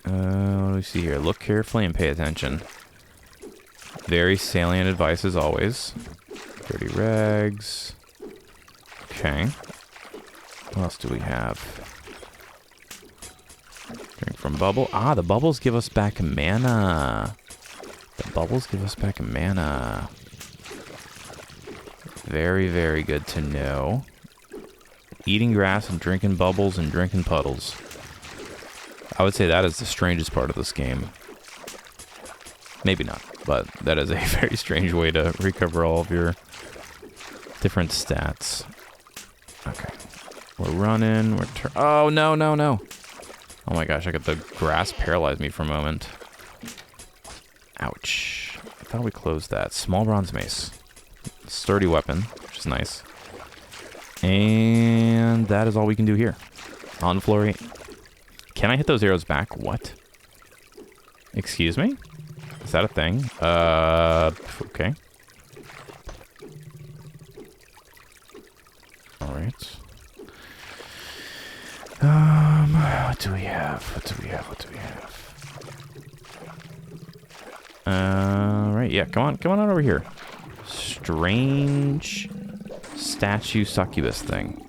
What do we see here? Look carefully and pay attention. Very salient advice as always. Dirty rags. Okay. What else do we have? Drink from bubble. Ah, the bubbles give us back mana. The bubbles give us back mana. Very, very good to know. Eating grass and drinking bubbles and drinking puddles. I would say that is the strangest part of this game. Maybe not, but that is a very strange way to recover all of your different stats. Okay. We're running. Oh, no, no, no. Oh my gosh, I got the grass paralyze me for a moment. Ouch. I thought we closed that. Small bronze mace. Sturdy weapon, which is nice. And that is all we can do here. On the floor 8. Can I hit those arrows back? What? Excuse me? Is that a thing? Okay. Alright. What do we have? What do we have? What do we have? Right, yeah, come on over here. Strange statue succubus thing.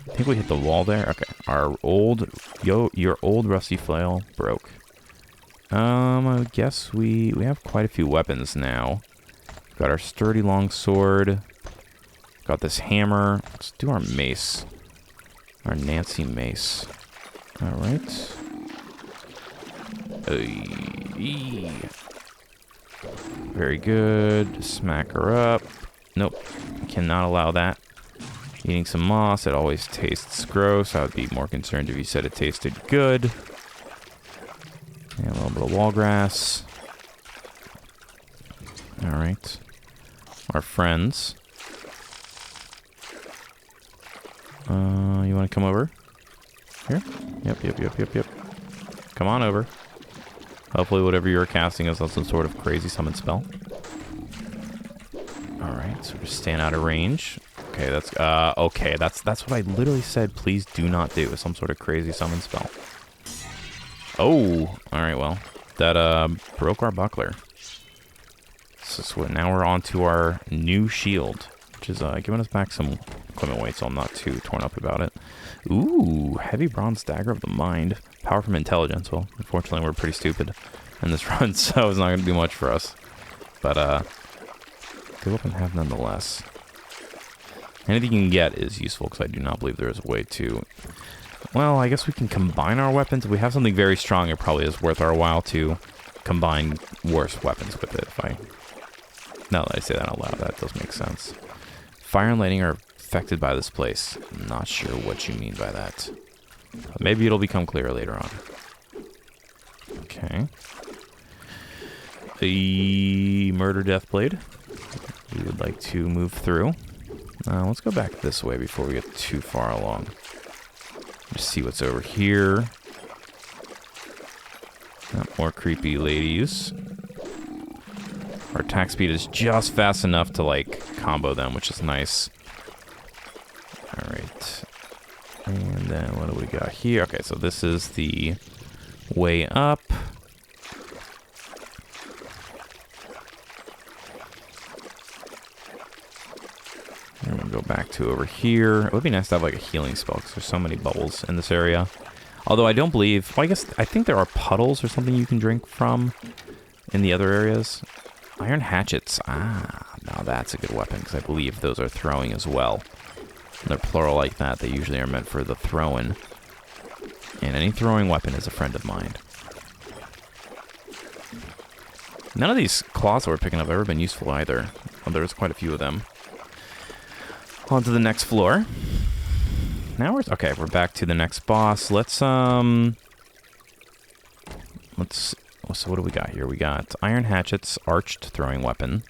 I think we hit the wall there. Okay, your old rusty flail broke. I guess we have quite a few weapons now. Got our sturdy long sword. Got this hammer. Let's do our mace. Our Nancy mace. Alright. Very good. Smack her up. Nope. Cannot allow that. Eating some moss. It always tastes gross. I would be more concerned if you said it tasted good. And a little bit of wall grass. Alright. Our friends. You want to come over? Here? Yep. Come on over. Hopefully whatever you're casting is on some sort of crazy summon spell. Alright, so we're just staying out of range. Okay, that's what I literally said, please do not do, some sort of crazy summon spell. Oh, alright, well, that broke our buckler. So now we're on to our new shield, which is giving us back some equipment weight, so I'm not too torn up about it. Ooh, heavy bronze dagger of the mind. Power from intelligence. Well, unfortunately, we're pretty stupid in this run, so it's not going to do much for us. But, good weapon to have nonetheless. Anything you can get is useful, because I do not believe there is a way to... Well, I guess we can combine our weapons. If we have something very strong, it probably is worth our while to combine worse weapons with it. Now that I say that out loud, that does make sense. Fire and lightning are affected by this place. I'm not sure what you mean by that. Maybe it'll become clear later on. Okay. The murder death blade. We would like to move through. Let's go back this way before we get too far along. Just see what's over here. More creepy ladies. Our attack speed is just fast enough to, like, combo them, which is nice. Alright. And then what do we got here? Okay, so this is the way up. I'm gonna go back to over here. It would be nice to have like a healing spell because there's so many bubbles in this area. Although I don't believe... Well, I think there are puddles or something you can drink from in the other areas. Iron hatchets. Ah, now that's a good weapon because I believe those are throwing as well. And they're plural like that. They usually are meant for the throwing. And any throwing weapon is a friend of mine. None of these cloths that we're picking up have ever been useful either. Well, there's quite a few of them. On to the next floor. Now we're... Okay, we're back to the next boss. So what do we got here? We got iron hatchets, arched throwing weapon.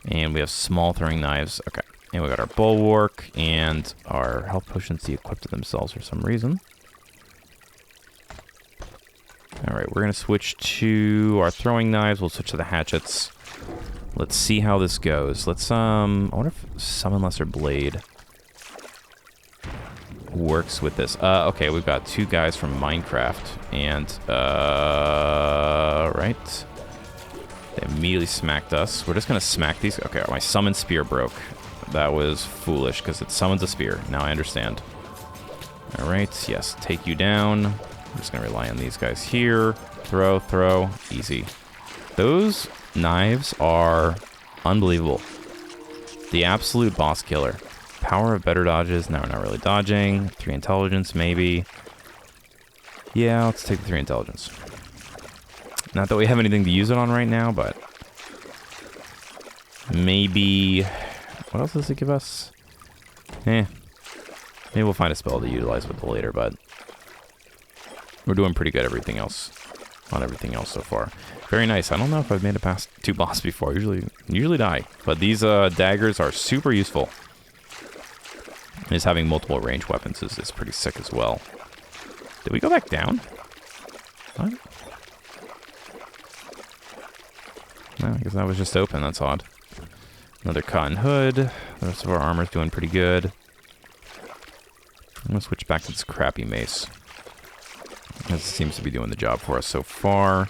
And we have small throwing knives. Okay. And we got our bulwark and our health potions de-equipped to themselves for some reason. Alright, we're going to switch to our throwing knives. We'll switch to the hatchets. Let's see how this goes. Let's, I wonder if Summon Lesser Blade works with this. Okay, we've got two guys from Minecraft. And, right. They immediately smacked us. We're just going to smack these. Okay, my summon spear broke. That was foolish because it summons a spear. Now I understand. Alright, yes, take you down. I'm just going to rely on these guys here. Throw, throw. Easy. Those knives are unbelievable. The absolute boss killer. Power of better dodges. Now we're not really dodging. 3 intelligence, maybe. Yeah, let's take the 3 intelligence. Not that we have anything to use it on right now, but... Maybe... What else does it give us? Maybe we'll find a spell to utilize with it later, but... We're doing pretty good everything else. On everything else so far. Very nice. I don't know if I've made it past 2 bosses before. Usually die. But these daggers are super useful. And just having multiple range weapons is pretty sick as well. Did we go back down? What? No, I guess that was just open. That's odd. Another cotton hood. The rest of our armor's doing pretty good. I'm going to switch back to this crappy mace. This seems to be doing the job for us so far.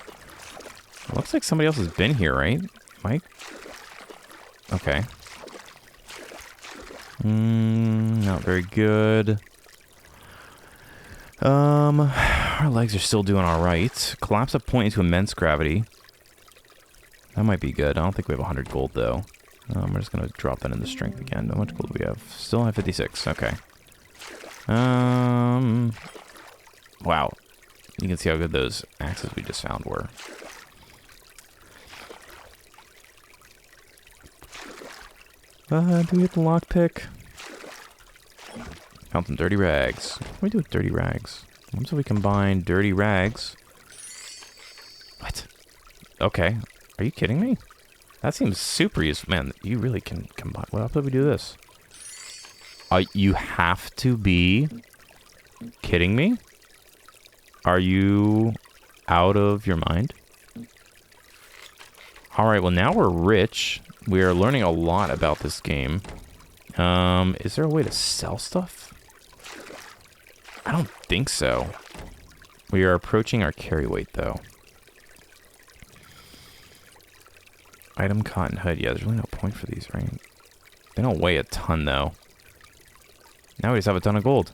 It looks like somebody else has been here, right? Mike? Okay. Not very good. Our legs are still doing alright. Collapse of point into immense gravity. That might be good. I don't think we have 100 gold, though. We're just going to drop that into strength again. How much gold do we have? Still have 56. Okay. Wow. You can see how good those axes we just found were. Do we get the lockpick? Found some dirty rags. What do we do with dirty rags? What if we combine dirty rags? What? Okay. Are you kidding me? That seems super useful. Man, you really can combine. Well, how do we do this? You have to be kidding me? Are you out of your mind? Alright, well now we're rich. We are learning a lot about this game. Is there a way to sell stuff? I don't think so. We are approaching our carry weight though. Item cotton hood. Yeah, there's really no point for these, right? They don't weigh a ton though. Now we just have a ton of gold.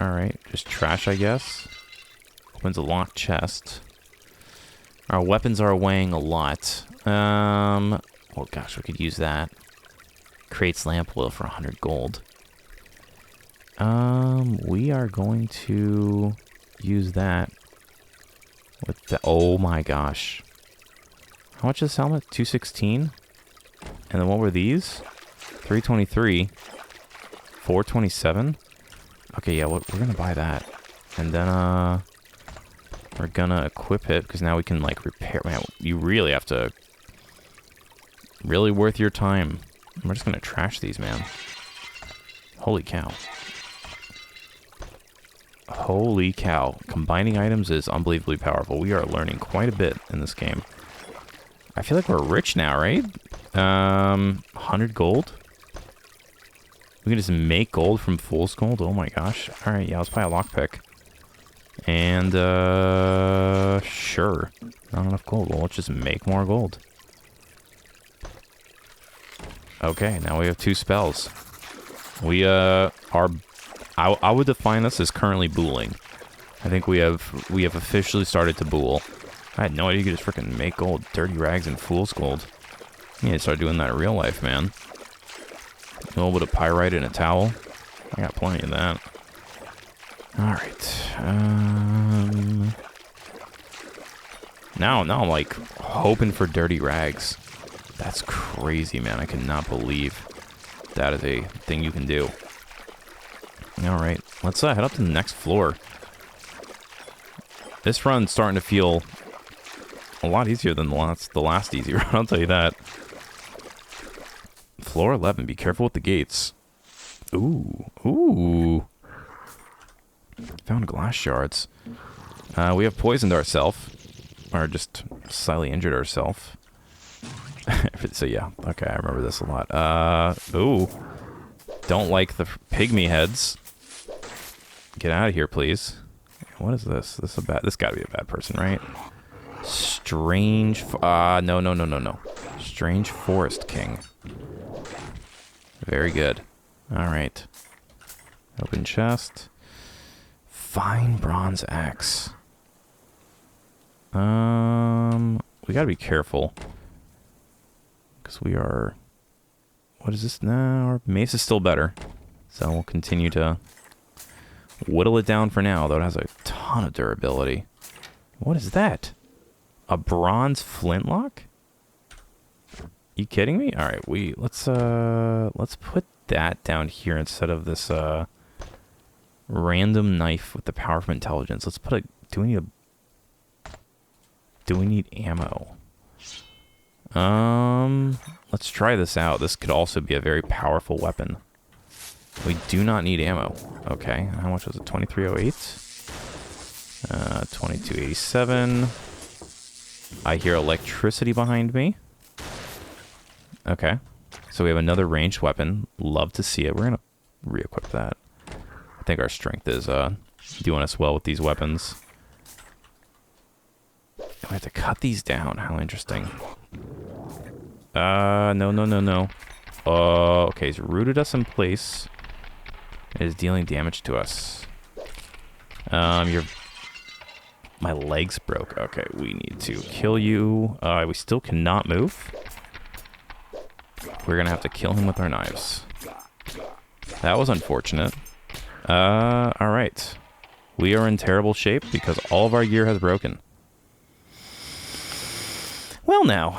Alright, just trash, I guess. Opens a locked chest. Our weapons are weighing a lot. Oh gosh, we could use that. Creates lamp oil for 100 gold. We are going to use that. With the... Oh my gosh. How much is this helmet? 216? And then what were these? 323. 427? Okay, yeah, we're gonna buy that. And then, we're gonna equip it, because now we can, like, repair... Man, you really have to... Really worth your time. We're just gonna trash these, man. Holy cow. Holy cow. Combining items is unbelievably powerful. We are learning quite a bit in this game. I feel like we're rich now, right? 100 gold? We can just make gold from fool's gold? Oh my gosh. Alright, yeah, let's buy a lockpick. And, sure. Not enough gold. Well, let's just make more gold. Okay, now we have 2 spells. We are... I would define us as currently booling. I think we have officially started to bool. I had no idea you could just freaking make gold. Dirty rags and fool's gold. You need to start doing that in real life, man. A little bit of pyrite in a towel. I got plenty of that. Alright. Now I'm like hoping for dirty rags. That's crazy, man. I cannot believe that is a thing you can do. Alright, let's head up to the next floor. This run's starting to feel a lot easier than the last easy run, I'll tell you that. Floor 11, be careful with the gates. Ooh. Found glass shards. We have poisoned ourselves. Or just slightly injured ourselves. So yeah, okay, I remember this a lot. Ooh. Don't like the pygmy heads. Get out of here, please. What is this? This gotta be a bad person, right? Strange... no. Strange Forest King. Very good. Alright. Open chest. Fine bronze axe. We gotta be careful. Because we are... What is this now? Our mace is still better. So we'll continue to whittle it down for now, though it has a ton of durability. What is that? A bronze flintlock? You kidding me? Alright, let's put that down here instead of this random knife with the power from intelligence. Let's put a... Do we need ammo? Let's try this out. This could also be a very powerful weapon. We do not need ammo. Okay, how much was it? 2308? 2287. I hear electricity behind me. Okay, so we have another ranged weapon. Love to see it. We're gonna re-equip that. I think our strength is doing us well with these weapons. I have to cut these down. How interesting. No. Okay, he's rooted us in place. It is dealing damage to us. My legs broke. Okay, we need to kill you. We still cannot move. We're gonna have to kill him with our knives. That was unfortunate. Alright. We are in terrible shape because all of our gear has broken. Well now.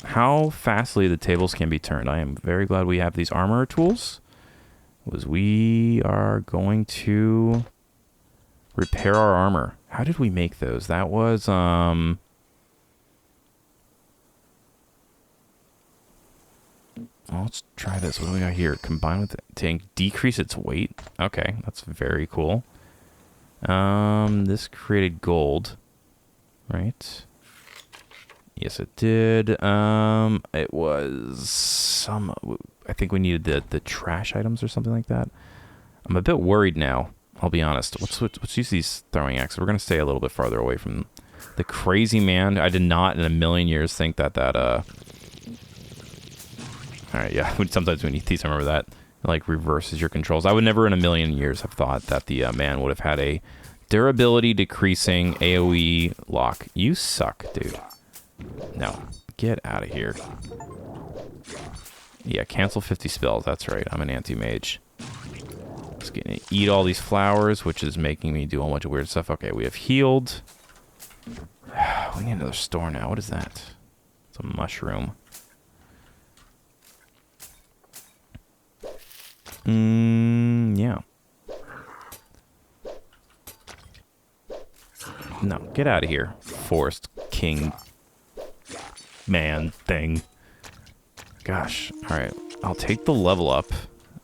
How fastly the tables can be turned. I am very glad we have these armor tools. We are going to repair our armor. How did we make those? That was, let's try this. What do we got here? Combine with to decrease its weight. Okay, that's very cool. This created gold. Right. Yes, it did. It was some... I think we needed the trash items or something like that. I'm a bit worried now, I'll be honest. Let's use these throwing axes. We're going to stay a little bit farther away from the crazy man. I did not in a million years think that... Alright, yeah. Sometimes we need these. I remember that. It, like, reverses your controls. I would never in a million years have thought that the man would have had a durability decreasing AoE lock. You suck, dude. No. Get out of here. Yeah, cancel 50 spells. That's right. I'm an anti-mage. Just gonna eat all these flowers, which is making me do a bunch of weird stuff. Okay, we have healed. We need another store now. What is that? It's a mushroom. Yeah. No, get out of here. Forest King man thing. Gosh. Alright. I'll take the level up.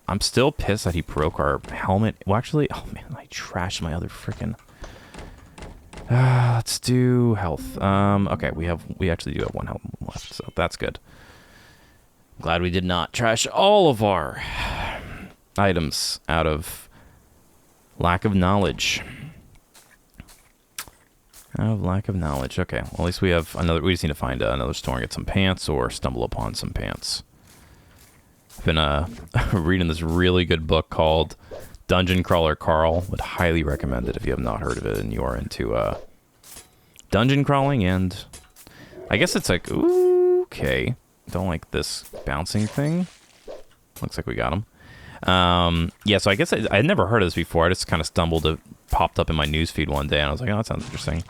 I'm still pissed that he broke our helmet. Well, actually... Oh, man. I trashed my other freaking... let's do health. Okay. We actually do have one health left, so that's good. Glad we did not trash all of our items out of lack of knowledge. Out of lack of knowledge. Okay, well, at least we have another. We just need to find another store and get some pants, or stumble upon some pants. I've been reading this really good book called Dungeon Crawler Carl. Would highly recommend it if you have not heard of it and you are into dungeon crawling. And I guess it's like, ooh, okay, don't like this bouncing thing. Looks like we got him. Yeah, so I guess I had never heard of this before. I just kind of it popped up in my newsfeed one day, and I was like, oh, that sounds interesting.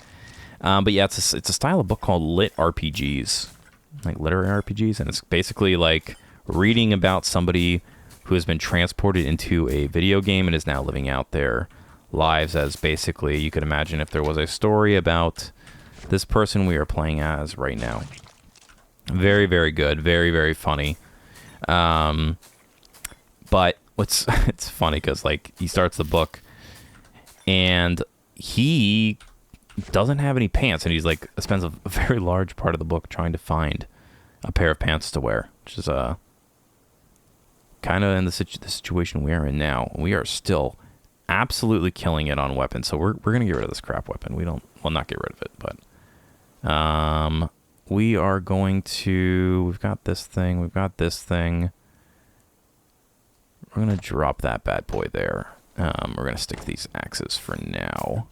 But yeah, it's a style of book called lit RPGs, like literary RPGs, and it's basically like reading about somebody who has been transported into a video game and is now living out their lives as basically, you could imagine if there was a story about this person we are playing as right now. Very, very good. Very, very funny. But it's funny because like he starts the book and he doesn't have any pants, and he's like spends a very large part of the book trying to find a pair of pants to wear, which is kind of in the situation we are in now. We are still absolutely killing it on weapons, so we're gonna get rid of this crap weapon. Not get rid of it, but we are going to. We've got this thing. We're gonna drop that bad boy there. We're gonna stick these axes for now.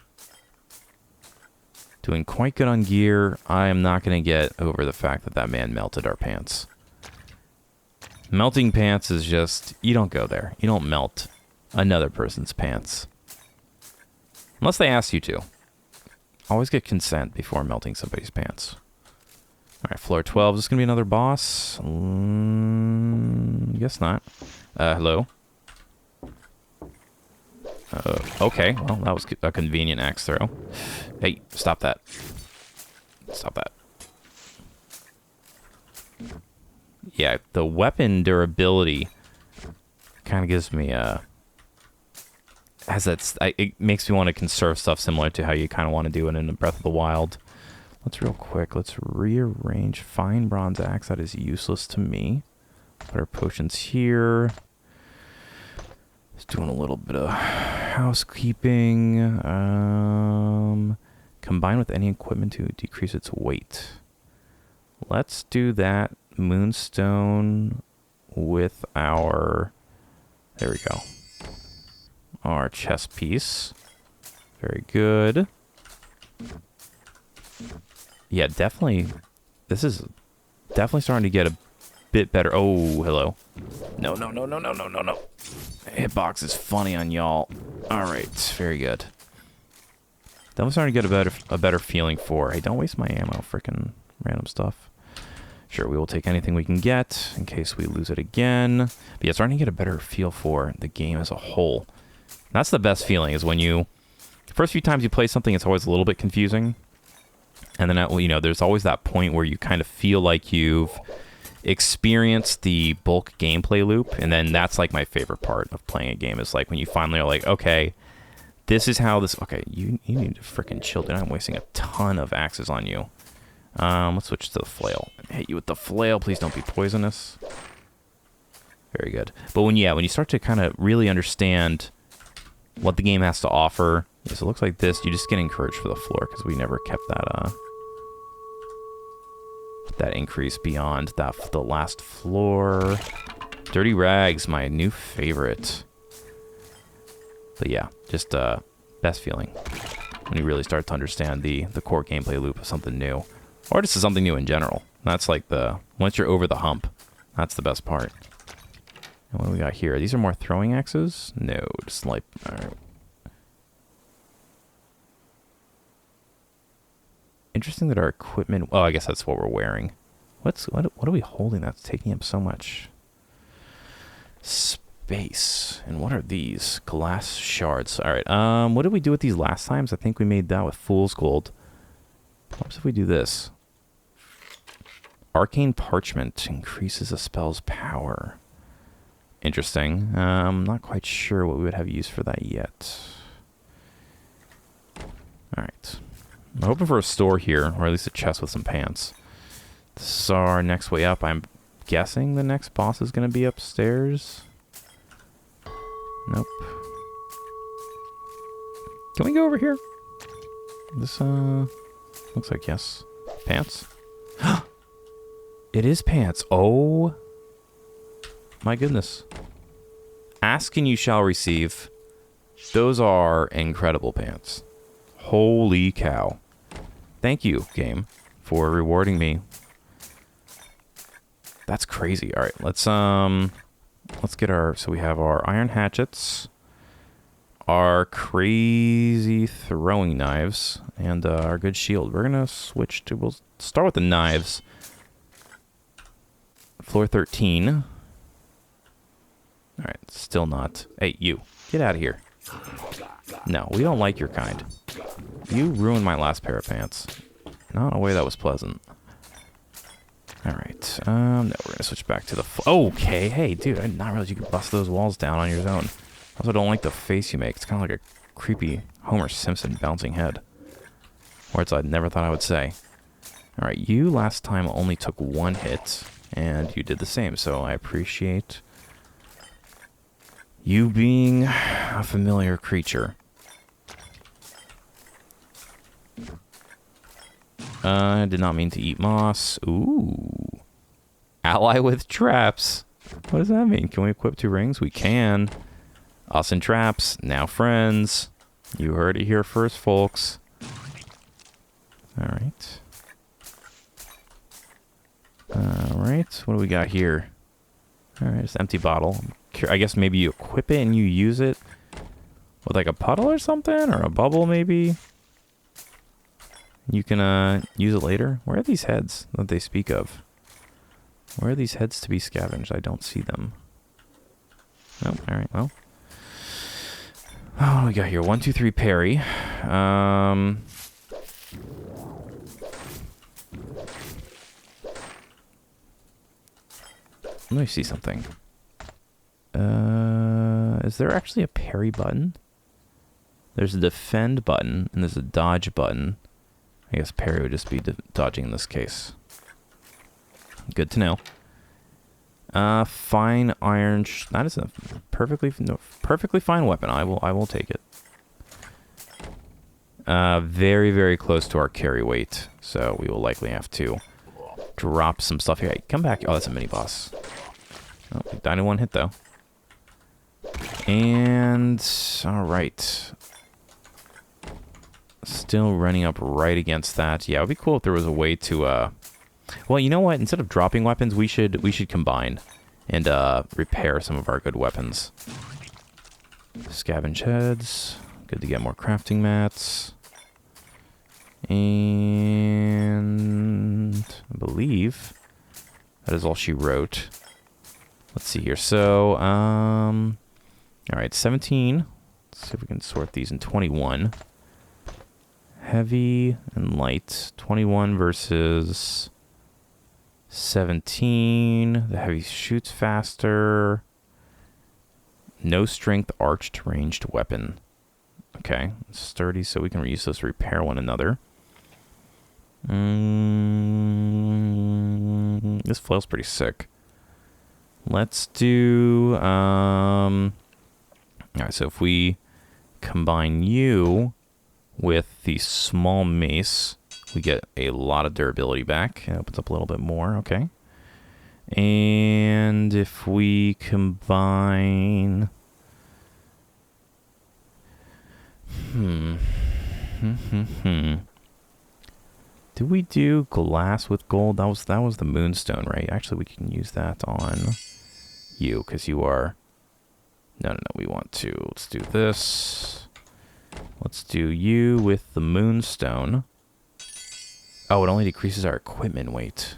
Doing quite good on gear. I am not gonna get over the fact that man melted our pants. Melting pants is just, you don't go there. You don't melt another person's pants. Unless they ask you to. Always get consent before melting somebody's pants. Alright, floor 12. Is this going to be another boss? Guess not. Hello? Okay, well, that was a convenient axe throw. Hey, stop that. Stop that. Yeah, the weapon durability kind of gives me it makes me want to conserve stuff similar to how you kind of want to do it in Breath of the Wild. Let's rearrange fine bronze axe. That is useless to me. Put our potions here. Just doing a little bit of housekeeping. Combine with any equipment to decrease its weight. Let's do that. Moonstone with our, there we go, our chest piece. Very good. Yeah, definitely, this is definitely starting to get a bit better. Oh, hello. No. Hitbox is funny on y'all. Alright, very good. Definitely starting to get a better feeling for, hey, don't waste my ammo, freaking random stuff. Sure, we will take anything we can get in case we lose it again. But yeah, starting to get a better feel for the game as a whole. That's the best feeling, is when the first few times you play something, it's always a little bit confusing. And then, there's always that point where you kind of feel like you've experienced the bulk gameplay loop. And then that's like my favorite part of playing a game, is like when you finally are like, okay, this is how this, okay, you need to freaking chill, dude. I'm wasting a ton of axes on you. Let's switch to the flail. Hit you with the flail. Please don't be poisonous. Very good. But when you start to kind of really understand what the game has to offer, so it looks like this. You just get encouraged for the floor because we never kept that increase beyond the last floor. Dirty rags, my new favorite. But yeah, just best feeling when you really start to understand the core gameplay loop of something new. Or just something new in general. That's like once you're over the hump, that's the best part. And what do we got here? These are more throwing axes? No, just like, alright. Interesting that our equipment, oh, I guess that's what we're wearing. What are we holding that's taking up so much space? And what are these? Glass shards. Alright, what did we do with these last times? I think we made that with Fool's Gold. What if we do this? Arcane Parchment increases a spell's power. Interesting. I'm not quite sure what we would have used for that yet. Alright. I'm hoping for a store here, or at least a chest with some pants. This is our next way up. I'm guessing the next boss is going to be upstairs. Nope. Can we go over here? This, looks like yes. Pants? It is pants. Oh. My goodness. Ask and you shall receive. Those are incredible pants. Holy cow. Thank you, game, for rewarding me. That's crazy. All right, let's get our, so we have our iron hatchets, our crazy throwing knives, and our good shield. We're gonna switch to, we'll start with the knives. Floor 13. All right, still not. Hey, you, get out of here. No, we don't like your kind. You ruined my last pair of pants. Not in a way that was pleasant. Alright, now we're gonna switch back to the okay, hey, dude, I did not realize you could bust those walls down on your own. I also don't like the face you make. It's kind of like a creepy Homer Simpson bouncing head. Words I never thought I would say. Alright, you last time only took one hit, and you did the same, so I appreciate you being a familiar creature. I did not mean to eat moss. Ooh. Ally with traps. What does that mean? Can we equip 2 rings? We can. Us and traps. Now friends. You heard it here first, folks. Alright. Alright. What do we got here? Alright, just an empty bottle. I guess maybe you equip it and you use it with like a puddle or something? Or a bubble maybe? You can use it later. Where are these heads that they speak of? Where are these heads to be scavenged? I don't see them. Oh, alright, well. Oh, what do we got here? 1, 2, 3, parry. Let me see something. Is there actually a parry button? There's a defend button, and there's a dodge button. I guess parry would just be dodging in this case. Good to know. Fine iron. That is a perfectly fine weapon. I will take it. Very, very close to our carry weight, so we will likely have to drop some stuff here. Hey, come back. Oh, that's a mini boss. Oh, we died in one hit though. And all right. Still running up right against that. Yeah, it would be cool if there was a way to, well, you know what? Instead of dropping weapons, we should combine and repair some of our good weapons. Scavenge heads. Good to get more crafting mats. And I believe that is all she wrote. Let's see here. So, all right, 17. Let's see if we can sort these in 21. Heavy and light. 21 versus 17. The heavy shoots faster. No strength arched ranged weapon. Okay. Sturdy, so we can reuse those to repair one another. This flail's pretty sick. Let's do... Alright, so if we combine you with the small mace, we get a lot of durability back. It opens up a little bit more, okay. And if we combine... Did we do glass with gold? That was the moonstone, right? Actually, we can use that on you, because you are... No, we want to... Let's do this. Let's do you with the moonstone. Oh, it only decreases our equipment weight.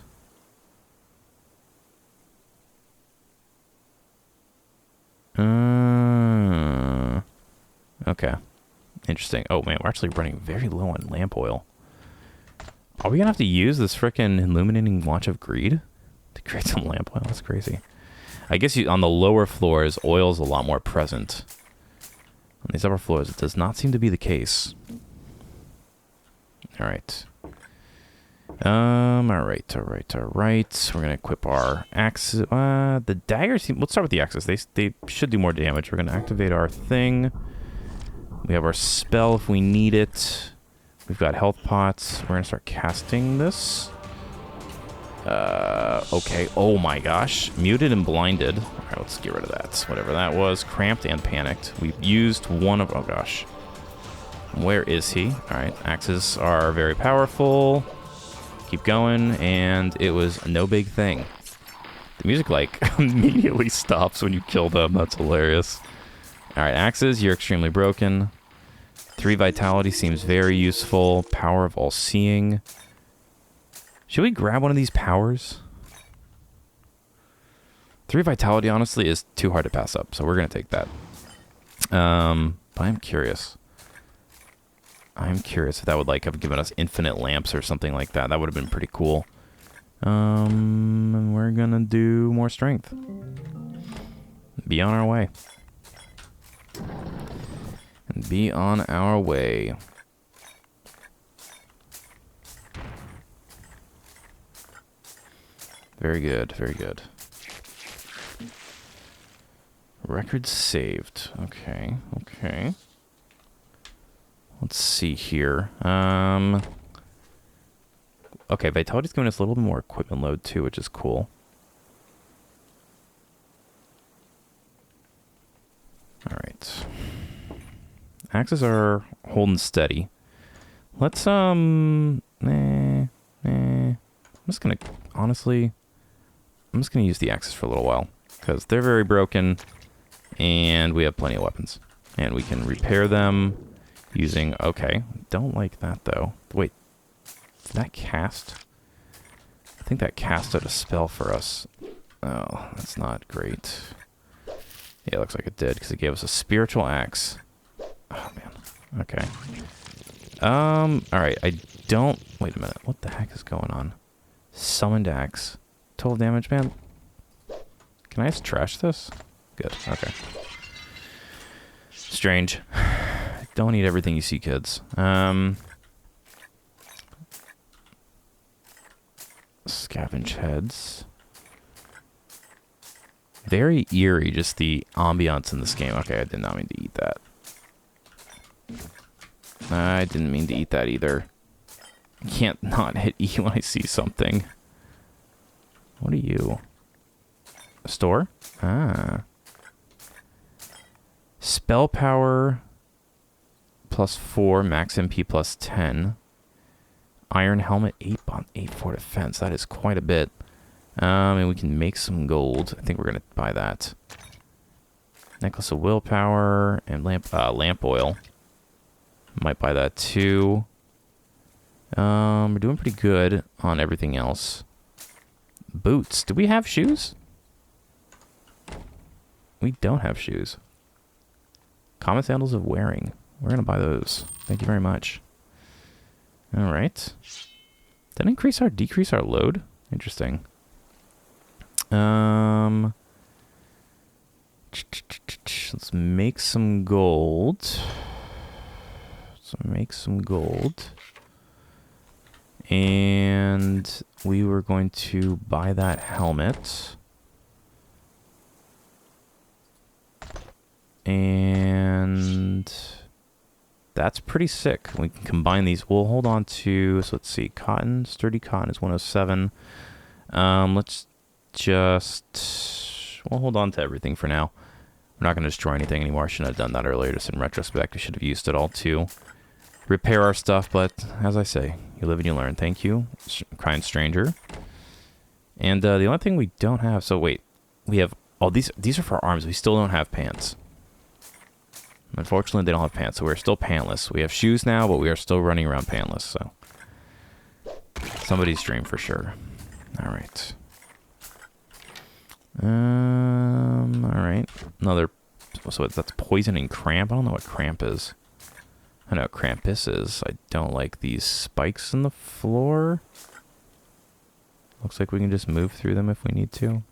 Okay. Interesting. Oh, man, we're actually running very low on lamp oil. Are we gonna have to use this frickin' illuminating watch of greed to create some lamp oil? That's crazy. I guess on the lower floors, oil's a lot more present. On these upper floors, it does not seem to be the case. Alright. Alright. We're gonna equip our axes. The daggers seem... Let's start with the axes. They should do more damage. We're gonna activate our thing. We have our spell if we need it. We We've got health pots. We're going to start casting this. Okay. Oh my gosh. Muted and blinded. All right, let's get rid of that. Whatever that was. Cramped and panicked. We've used one of... Oh gosh. Where is he? All right. Axes are very powerful. Keep going. And it was no big thing. The music, like, immediately stops when you kill them. That's hilarious. All right. Axes, you're extremely broken. 3 vitality seems very useful. Power of all-seeing. Should we grab one of these powers? 3 vitality, honestly, is too hard to pass up, so we're going to take that. But I'm curious. I'm curious if that would, like, have given us infinite lamps or something like that. That would have been pretty cool. And we're going to do more strength. Be on our way. And be on our way. Very good, very good. Records saved. Okay, okay. Let's see here. Okay, Vitality's giving us a little bit more equipment load too, which is cool. Alright. Axes are holding steady. Let's, I'm just gonna, honestly, I'm just gonna use the axes for a little while. Because they're very broken, and we have plenty of weapons. And we can repair them using, okay, don't like that though. Wait, did that cast? I think that casted a spell for us. Oh, that's not great. Yeah, it looks like it did, because it gave us a spiritual axe. Oh, man. Okay. Alright, I don't... Wait a minute. What the heck is going on? Summoned axe. Total damage, man. Can I just trash this? Good. Okay. Strange. Don't eat everything you see, kids. Scavenge heads. Very eerie, just the ambiance in this game. Okay, I did not mean to eat that. I didn't mean to eat that either. I can't not hit E when I see something. What are you? A store? Ah. Spell power +4, max MP +10. Iron helmet, 8 for defense. That is quite a bit. And we can make some gold. I think we're going to buy that. Necklace of willpower and lamp oil. Might buy that too. We're doing pretty good on everything else. Boots. Do we have shoes? We don't have shoes. Common sandals of wearing. We're going to buy those. Thank you very much. All right. Did that decrease our load? Interesting. Let's make some gold. And we were going to buy that helmet. And that's pretty sick. We can combine these. We'll hold on to, so let's see, cotton, sturdy cotton is 107. Let's just, we'll hold on to everything for now. We're not going to destroy anything anymore. I shouldn't have done that earlier. Just in retrospect, we should have used it all to repair our stuff. But as I say, you live and you learn. Thank you, kind stranger. And the only thing we don't have, so wait, we have, oh, these are for arms. We still don't have pants. Unfortunately, they don't have pants, so we're still pantless. We have shoes now, but we are still running around pantless, so. Somebody's dream for sure. Alright. Alright. Another, so that's poison and cramp? I don't know what cramp is. I know what Krampus is. I don't like these spikes in the floor. Looks like we can just move through them if we need to.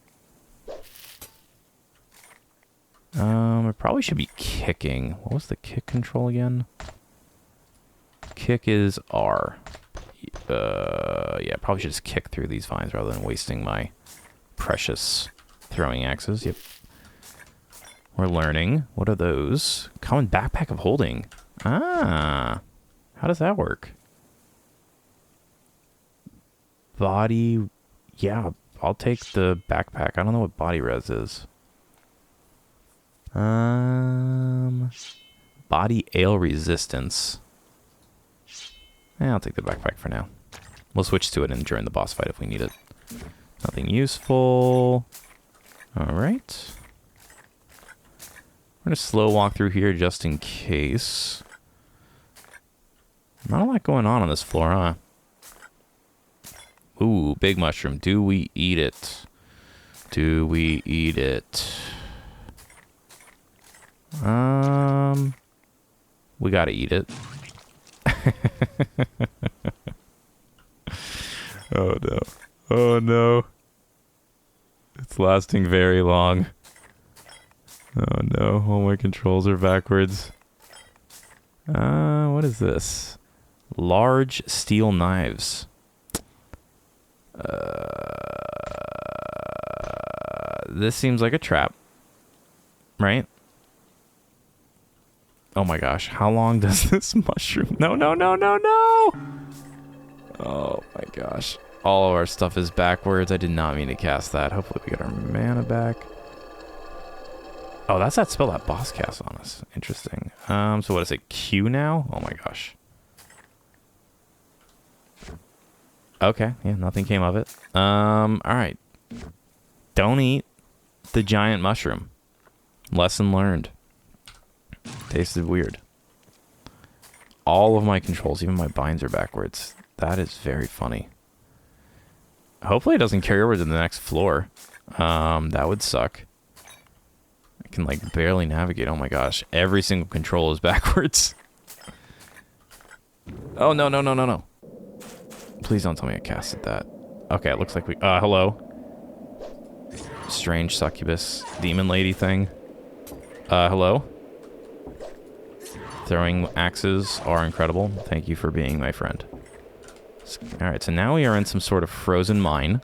It probably should be kicking. What was the kick control again? Kick is R. Yeah, probably should just kick through these vines rather than wasting my precious throwing axes. Yep. We're learning. What are those? Common backpack of holding. Ah. How does that work? body... Yeah, I'll take the backpack. I don't know what body res is. Body ale resistance. Yeah, I'll take the backpack for now. We'll switch to it during the boss fight if we need it. Nothing useful. Alright. We're going to slow walk through here just in case. Not a lot going on this floor, huh? Ooh, big mushroom. Do we eat it? Do we eat it? We gotta eat it. Oh no. Oh no. It's lasting very long. Oh no, all my controls are backwards. What is this? Large steel knives. This seems like a trap. Right? Oh my gosh, how long does this mushroom... No, no, no, no, no! Oh my gosh. All of our stuff is backwards. I did not mean to cast that. Hopefully we get our mana back. Oh, that's that spell that boss cast on us. Interesting. So what is it? Q now? Oh my gosh. Okay, yeah, nothing came of it. Alright. Don't eat the giant mushroom. Lesson learned. Tasted weird. All of my controls, even my binds, are backwards. That is very funny. Hopefully it doesn't carry over to the next floor. That would suck. I can like barely navigate. Oh my gosh. Every single control is backwards. Oh no, no, no, no, no. Please don't tell me I casted that. Okay, it looks like we... hello. Strange succubus demon lady thing. Hello. Throwing axes are incredible. Thank you for being my friend. Alright, so now we are in some sort of frozen mine.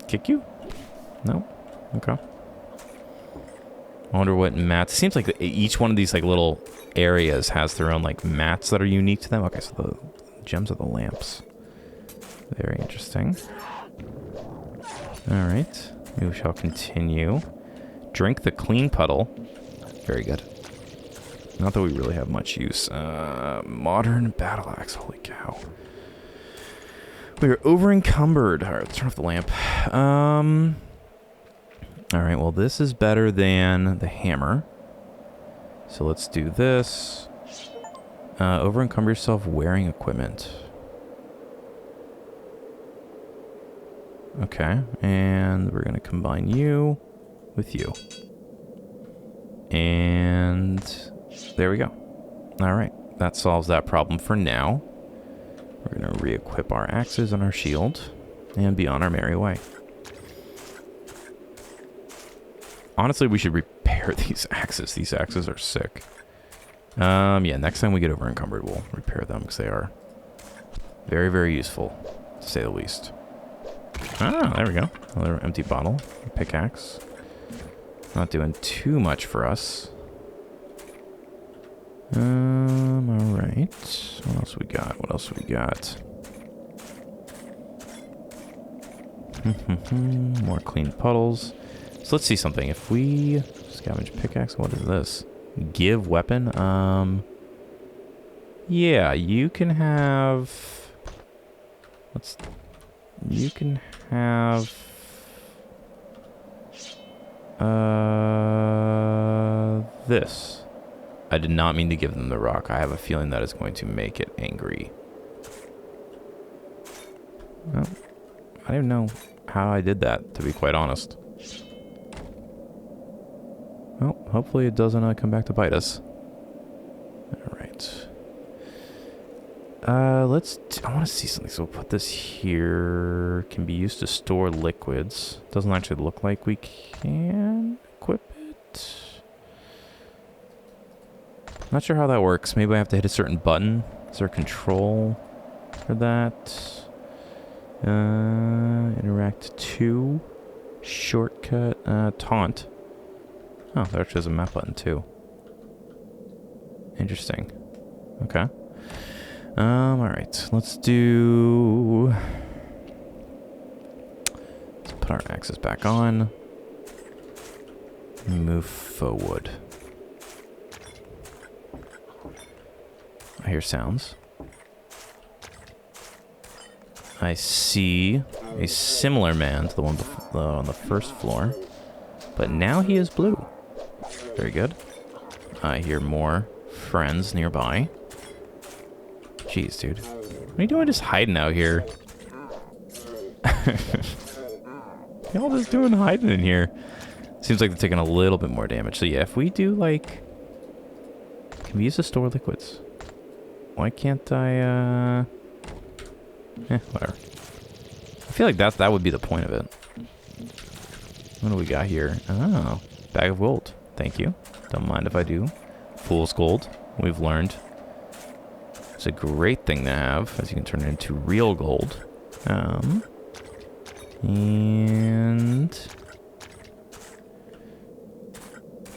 Kick you? No? Okay. I wonder what mats... It seems like each one of these like little areas has their own like mats that are unique to them. Okay, so the gems are the lamps. Very interesting. Alright. We shall continue. Drink the clean puddle. Very good. Not that we really have much use. Modern battle axe. Holy cow. We are over encumbered. Alright, let's turn off the lamp. Alright, well this is better than the hammer. So let's do this. Over encumber yourself wearing equipment. Okay, and we're going to combine you with you. And there we go. Alright, that solves that problem for now. We're going to re-equip our axes and our shield and be on our merry way. Honestly, we should repair these axes. These axes are sick. Yeah, next time we get over encumbered, we'll repair them because they are very, very useful, to say the least. Ah, there we go. Another empty bottle. Pickaxe. Not doing too much for us. Alright. What else we got? What else we got? More clean puddles. So let's see something. If we scavenge pickaxe, what is this? Give weapon? Yeah, you can have... You can have... This. I did not mean to give them the rock. I have a feeling that is going to make it angry. Well, I don't know how I did that, to be quite honest. Well, hopefully it doesn't come back to bite us. Alright. I want to see something, so we'll put this here. Can be used to store liquids. Doesn't actually look like we can equip it. Not sure how that works. Maybe I have to hit a certain button. Is there a control for that? Interact 2. Shortcut. Taunt. Oh, there actually is a map button too. Interesting. Okay. Alright. Let's do... Let's put our axes back on. Move forward. I hear sounds. I see a similar man to the one on the first floor. But now he is blue. Very good. I hear more friends nearby. Jeez, dude. What are you doing just hiding out here? Y'all just doing hiding in here. Seems like they're taking a little bit more damage. So yeah, if we do like... Can we use to store liquids? Why can't I, whatever. I feel like that would be the point of it. What do we got here? Oh, bag of gold. Thank you. Don't mind if I do. Fool's gold. We've learned. It's a great thing to have, as you can turn it into real gold. And...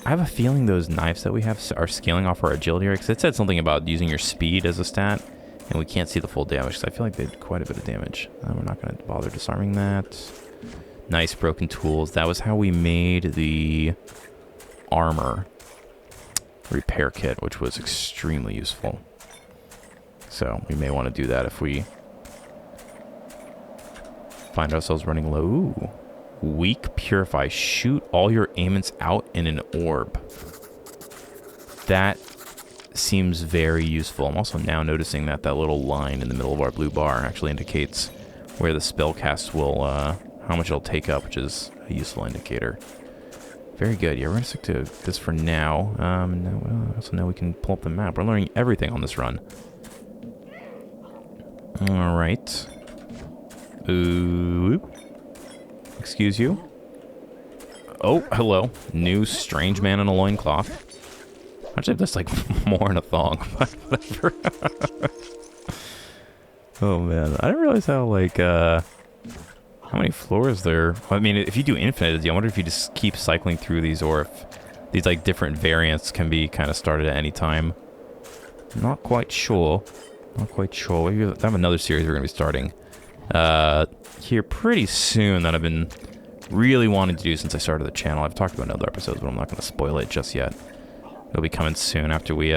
I have a feeling those knives that we have are scaling off our agility, right? Because it said something about using your speed as a stat, and we can't see the full damage, because I feel like they did quite a bit of damage. We're not going to bother disarming that. Nice broken tools. That was how we made the armor repair kit, which was extremely useful. So we may want to do that if we find ourselves running low. Ooh. Weak purify. Shoot all your aimants out in an orb. That seems very useful. I'm also now noticing that that little line in the middle of our blue bar actually indicates where the spell cast will, how much it'll take up, which is a useful indicator. Very good. Yeah, we're going to stick to this for now. So now we can pull up the map. We're learning everything on this run. Alright. Ooh. Excuse you. Oh, hello. New strange man in a loincloth. Actually, that's like more in a thong, but whatever. Oh man, I didn't realize how like how many floors there. I mean, if you do infinite, I wonder if you just keep cycling through these, or if these like different variants can be kind of started at any time. Not quite sure. Not quite sure. We have another series we're gonna be starting here pretty soon that I've been really wanting to do since I started the channel. I've talked about in other episodes, but I'm not going to spoil it just yet. It'll be coming soon after we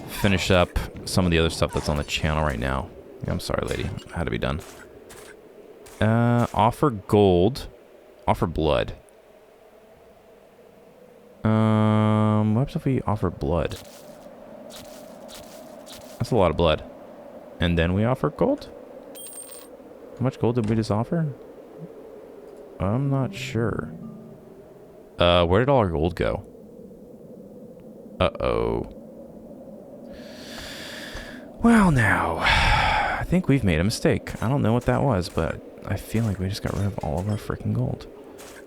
finish up some of the other stuff that's on the channel right now. Yeah, I'm sorry, lady. It had to be done. Offer gold. Offer blood. What happens if we offer blood? That's a lot of blood. And then we offer gold? How much gold did we just offer? I'm not sure. Where did all our gold go? Uh-oh. Well, now, I think we've made a mistake. I don't know what that was, but I feel like we just got rid of all of our freaking gold.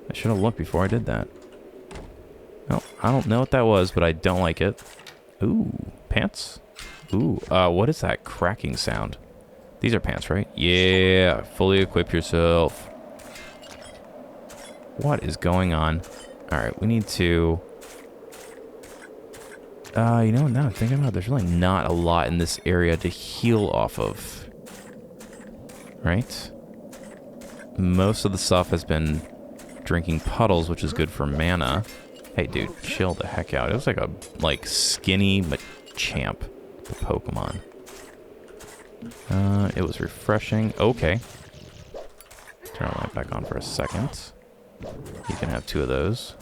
I should have looked before I did that. No, I don't know what that was, but I don't like it. Ooh, pants? Ooh, what is that cracking sound? These are pants, right? Yeah, fully equip yourself. What is going on? Alright, we need to... you know, now I'm thinking about it, there's really not a lot in this area to heal off of. Right? Most of the stuff has been drinking puddles, which is good for mana. Hey, dude, chill the heck out. It was like a, skinny Machamp, the Pokemon. It was refreshing. Okay. Turn our light back on for a second. You can have 2 of those.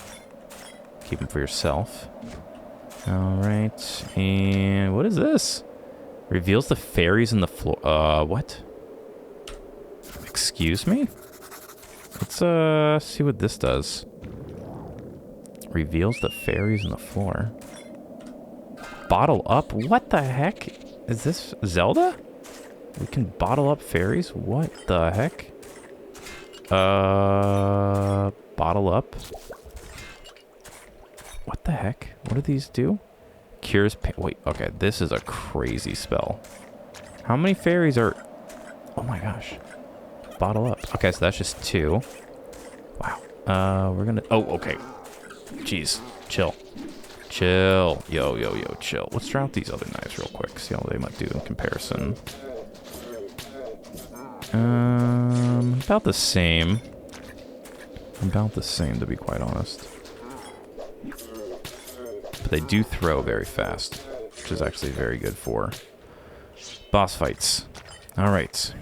Keep them for yourself. Alright. And what is this? Reveals the fairies in the floor. What? Excuse me? Let's, see what this does. Reveals the fairies in the floor. Bottle up? What the heck? Is this Zelda? We can bottle up fairies? What the heck? Bottle up? What the heck? What do these do? Cures pain. Wait, okay, this is a crazy spell. How many fairies are... Oh my gosh. Bottle up. Okay, so that's just 2. Wow. We're gonna... Oh, okay. Jeez. Chill. Chill. Yo, yo, yo, chill. Let's try out these other knives real quick. See how they might do in comparison. About the same. About the same, to be quite honest. But they do throw very fast, which is actually very good for boss fights. Alright.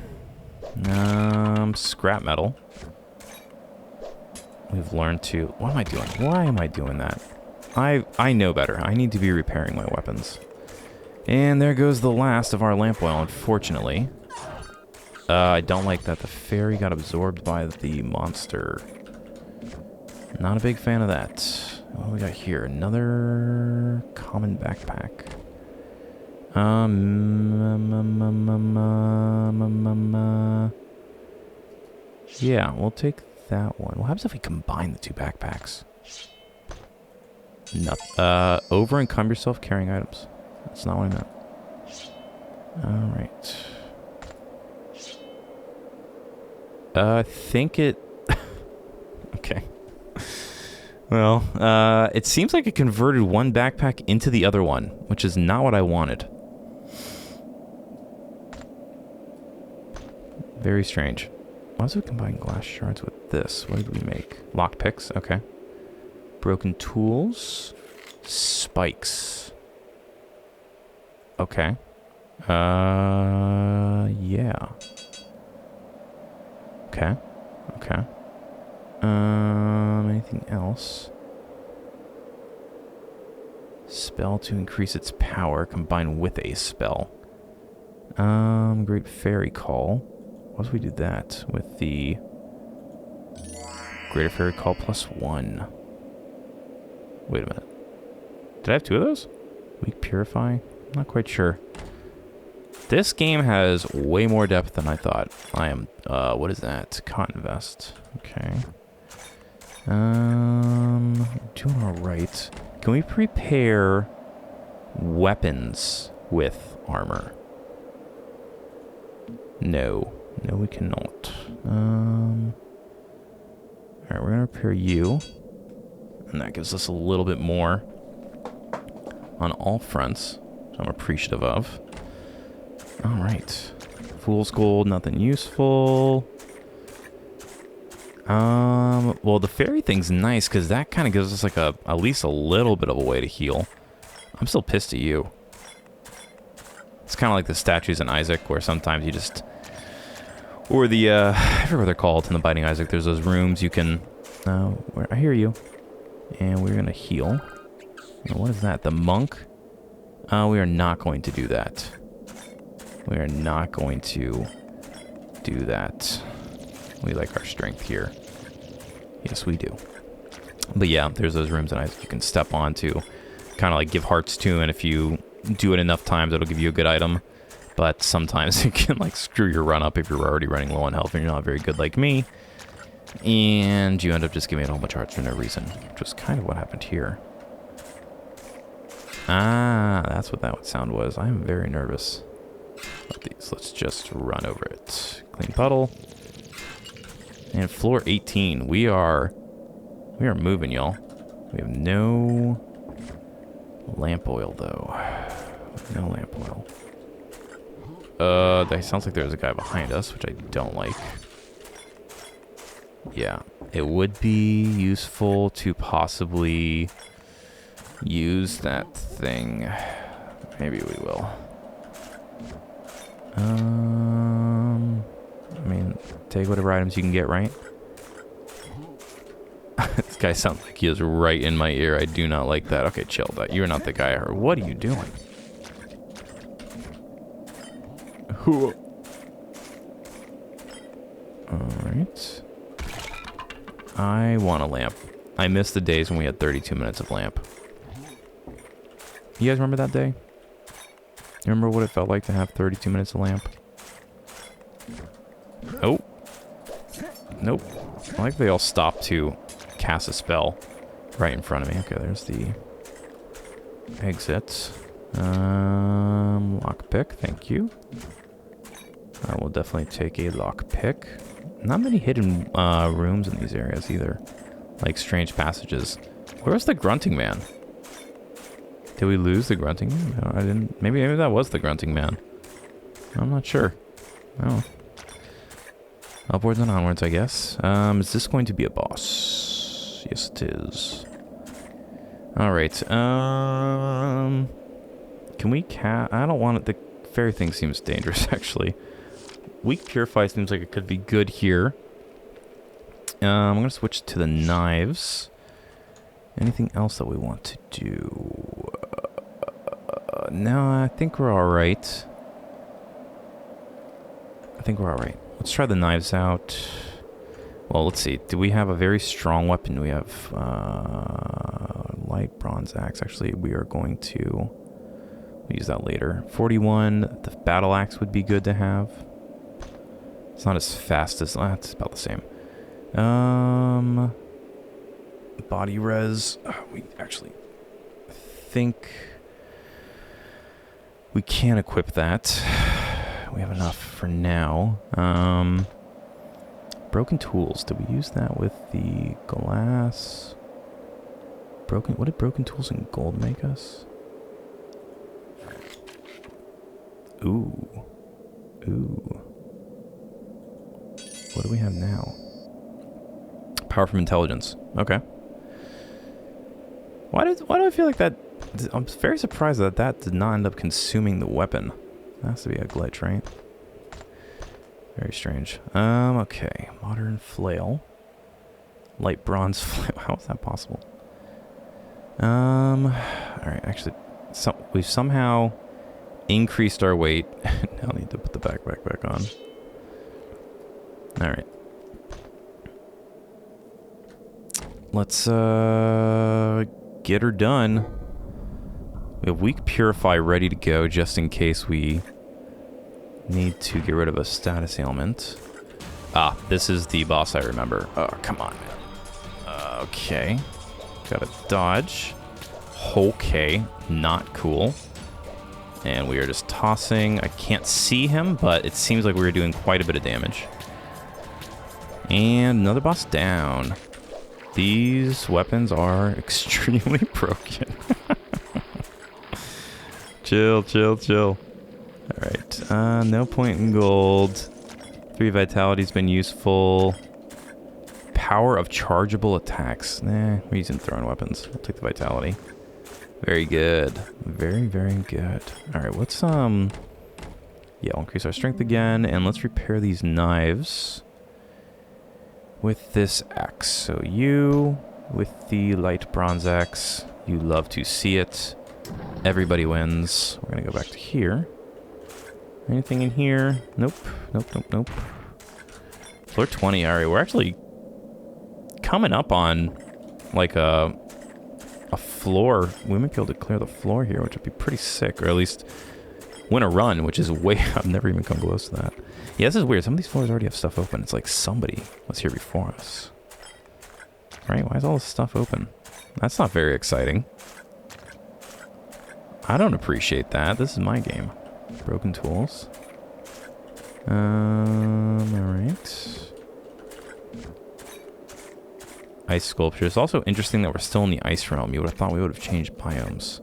Scrap metal. We've learned to... What am I doing? Why am I doing that? I know better. I need to be repairing my weapons. And there goes the last of our lamp oil, unfortunately. I don't like that the fairy got absorbed by the monster. Not a big fan of that. What do we got here? Another common backpack. Yeah, we'll take that one. What happens if we combine the two backpacks? Over encumber yourself carrying items. That's not what I meant. Alright. I think it... Okay. Well, it seems like it converted one backpack into the other one, which is not what I wanted. Very strange. Why does it combine glass shards with this? What did we make? Lockpicks, okay. Broken tools. Spikes. Okay. Yeah. Okay. Okay. Anything else? Spell to increase its power combined with a spell. Great Fairy Call. What if we do that with the Greater Fairy Call +1? Wait a minute. Did I have two of those? Weak Purify? I'm not quite sure. This game has way more depth than I thought. I am, what is that? Cotton Vest. Okay. Doing alright. Can we prepare weapons with armor? No. No, we cannot. Alright, we're gonna repair you. And that gives us a little bit more on all fronts, which I'm appreciative of. Alright. Fool's Gold, nothing useful. Well, the fairy thing's nice, because that kind of gives us, like, at least a little bit of a way to heal. I'm still pissed at you. It's kind of like the statues in Isaac, where sometimes you just... Or the, I forget what they're called in the Binding Isaac. There's those rooms you can... I hear you. And we're going to heal. And what is that? The monk? We are not going to do that. We are not going to do that. We like our strength here. Yes, we do. But yeah, there's those rooms in Isaac you can step on to kind of like give hearts to, and if you do it enough times, it'll give you a good item. But sometimes it can like screw your run up if you're already running low on health and you're not very good like me. And you end up just giving it a whole bunch of hearts for no reason, which was kind of what happened here. Ah, that's what that sound was. I'm very nervous about these. Let's just run over it. Clean puddle. And floor 18. We are moving, y'all. We have no lamp oil, though. No lamp oil. That sounds like there's a guy behind us, which I don't like. Yeah, it would be useful to possibly use that thing. Maybe we will. I mean, take whatever items you can get, right? This guy sounds like he is right in my ear. I do not like that. Okay, chill. You're not the guy I heard. What are you doing? Alright. I want a lamp. I miss the days when we had 32 minutes of lamp. You guys remember that day? You remember what it felt like to have 32 minutes of lamp? Oh. Nope. I like they all stopped to cast a spell right in front of me. Okay, there's the exit. Lockpick, thank you. I will definitely take a lockpick. Not many hidden rooms in these areas either. Like strange passages. Where's the grunting man? Did we lose the grunting man? No, I didn't. Maybe that was the grunting man. I'm not sure. Oh. Upwards and onwards, I guess. Is this going to be a boss? Yes, it is. Alright, can we I don't want it. The fairy thing seems dangerous, actually. Weak Purify seems like it could be good here. I'm going to switch to the knives. Anything else that we want to do? No, I think we're alright. Let's try the knives out. Well, let's see. Do we have a very strong weapon? We have light bronze axe. Actually, we are going to use that later. 41. The battle axe would be good to have. It's not as fast as... it's about the same. Body res. We actually think we can equip that. We have enough for now. Broken tools. Did we use that with the glass? What did broken tools and gold make us? Ooh. What do we have now? Power from intelligence. Okay. Why do I feel like that? I'm very surprised that did not end up consuming the weapon. That has to be a glitch, right? Very strange. Okay. Modern flail. Light bronze flail. How is that possible? Alright, actually, we've somehow increased our weight. Now I need to put the backpack back on. Alright. Let's, get her done. We have Weak Purify ready to go just in case we need to get rid of a status ailment. Ah, this is the boss I remember. Oh, come on, man. Okay. Gotta dodge. Okay. Not cool. And we are just tossing. I can't see him, but it seems like we're doing quite a bit of damage. And another boss down. These weapons are extremely broken. Chill. Alright, no point in gold. 3 vitality's been useful. Power of chargeable attacks. Nah, we're using thrown weapons. I'll take the vitality. Very good. Very good. Alright, let's, yeah, we'll increase our strength again, and let's repair these knives with this axe. So you, with the light bronze axe, you love to see it. Everybody wins. We're gonna go back to here. Anything in here? Nope. Floor 20. Alright, we're actually coming up on like a floor. We might be able to clear the floor here, which would be pretty sick, or at least win a run, which is way... I've never even come close to that. Yeah, this is weird. Some of these floors already have stuff open. It's like somebody was here before us. Right? Why is all this stuff open? That's not very exciting. I don't appreciate that. This is my game. Broken tools. Alright. Ice sculpture. It's also interesting that we're still in the ice realm. You would have thought we would have changed biomes.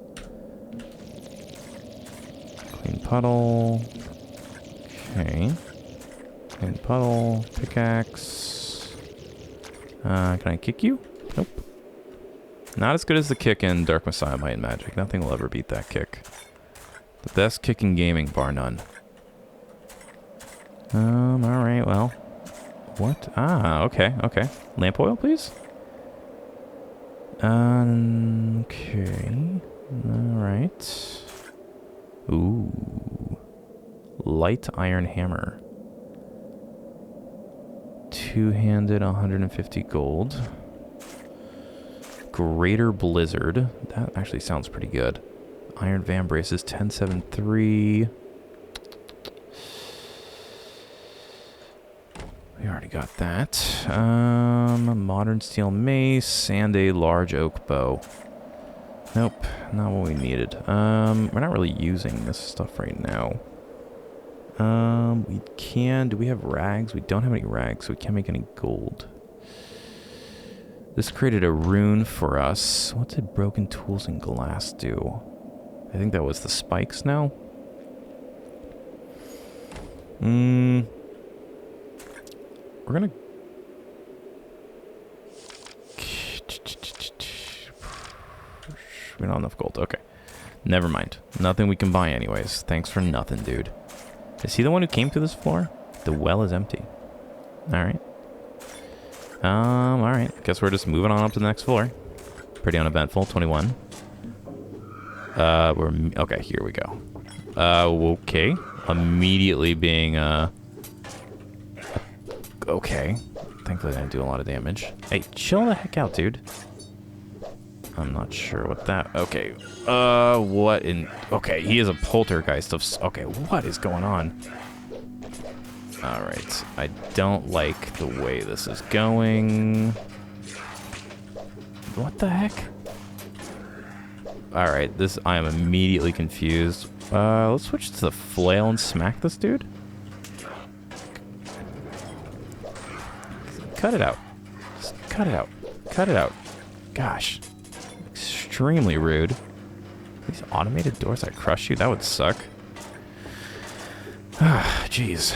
Clean puddle. Okay. Clean puddle. Pickaxe. Can I kick you? Nope. Not as good as the kick in Dark Messiah Might and Magic. Nothing will ever beat that kick. The best kick in gaming, bar none. Alright, well. What? Ah, okay. Lamp oil, please? Okay. Alright. Ooh. Light iron hammer. Two-handed, 150 gold. Greater Blizzard. That actually sounds pretty good. Iron Van Braces, 1073. We already got that. Modern Steel Mace and a large oak bow. Nope, not what we needed. We're not really using this stuff right now. We can... Do we have rags? We don't have any rags, so we can't make any gold. This created a rune for us. What did broken tools and glass do? I think that was the spikes now. We're gonna... We don't have enough gold. Okay. Never mind. Nothing we can buy anyways. Thanks for nothing, dude. Is he the one who came through this floor? The well is empty. Alright. Alright. Guess we're just moving on up to the next floor. Pretty uneventful. 21. Okay, here we go. Okay. Immediately being, okay. Thankfully I didn't do a lot of damage. Hey, chill the heck out, dude. I'm not sure what that... Okay. What in... Okay, he is a poltergeist of... Okay, what is going on? Alright. I don't like the way this is going. What the heck? Alright, this... I am immediately confused. Let's switch to the flail and smack this dude. Cut it out. Just cut it out. Cut it out. Gosh. Extremely rude. These automated doors that crush you, that would suck. Jeez.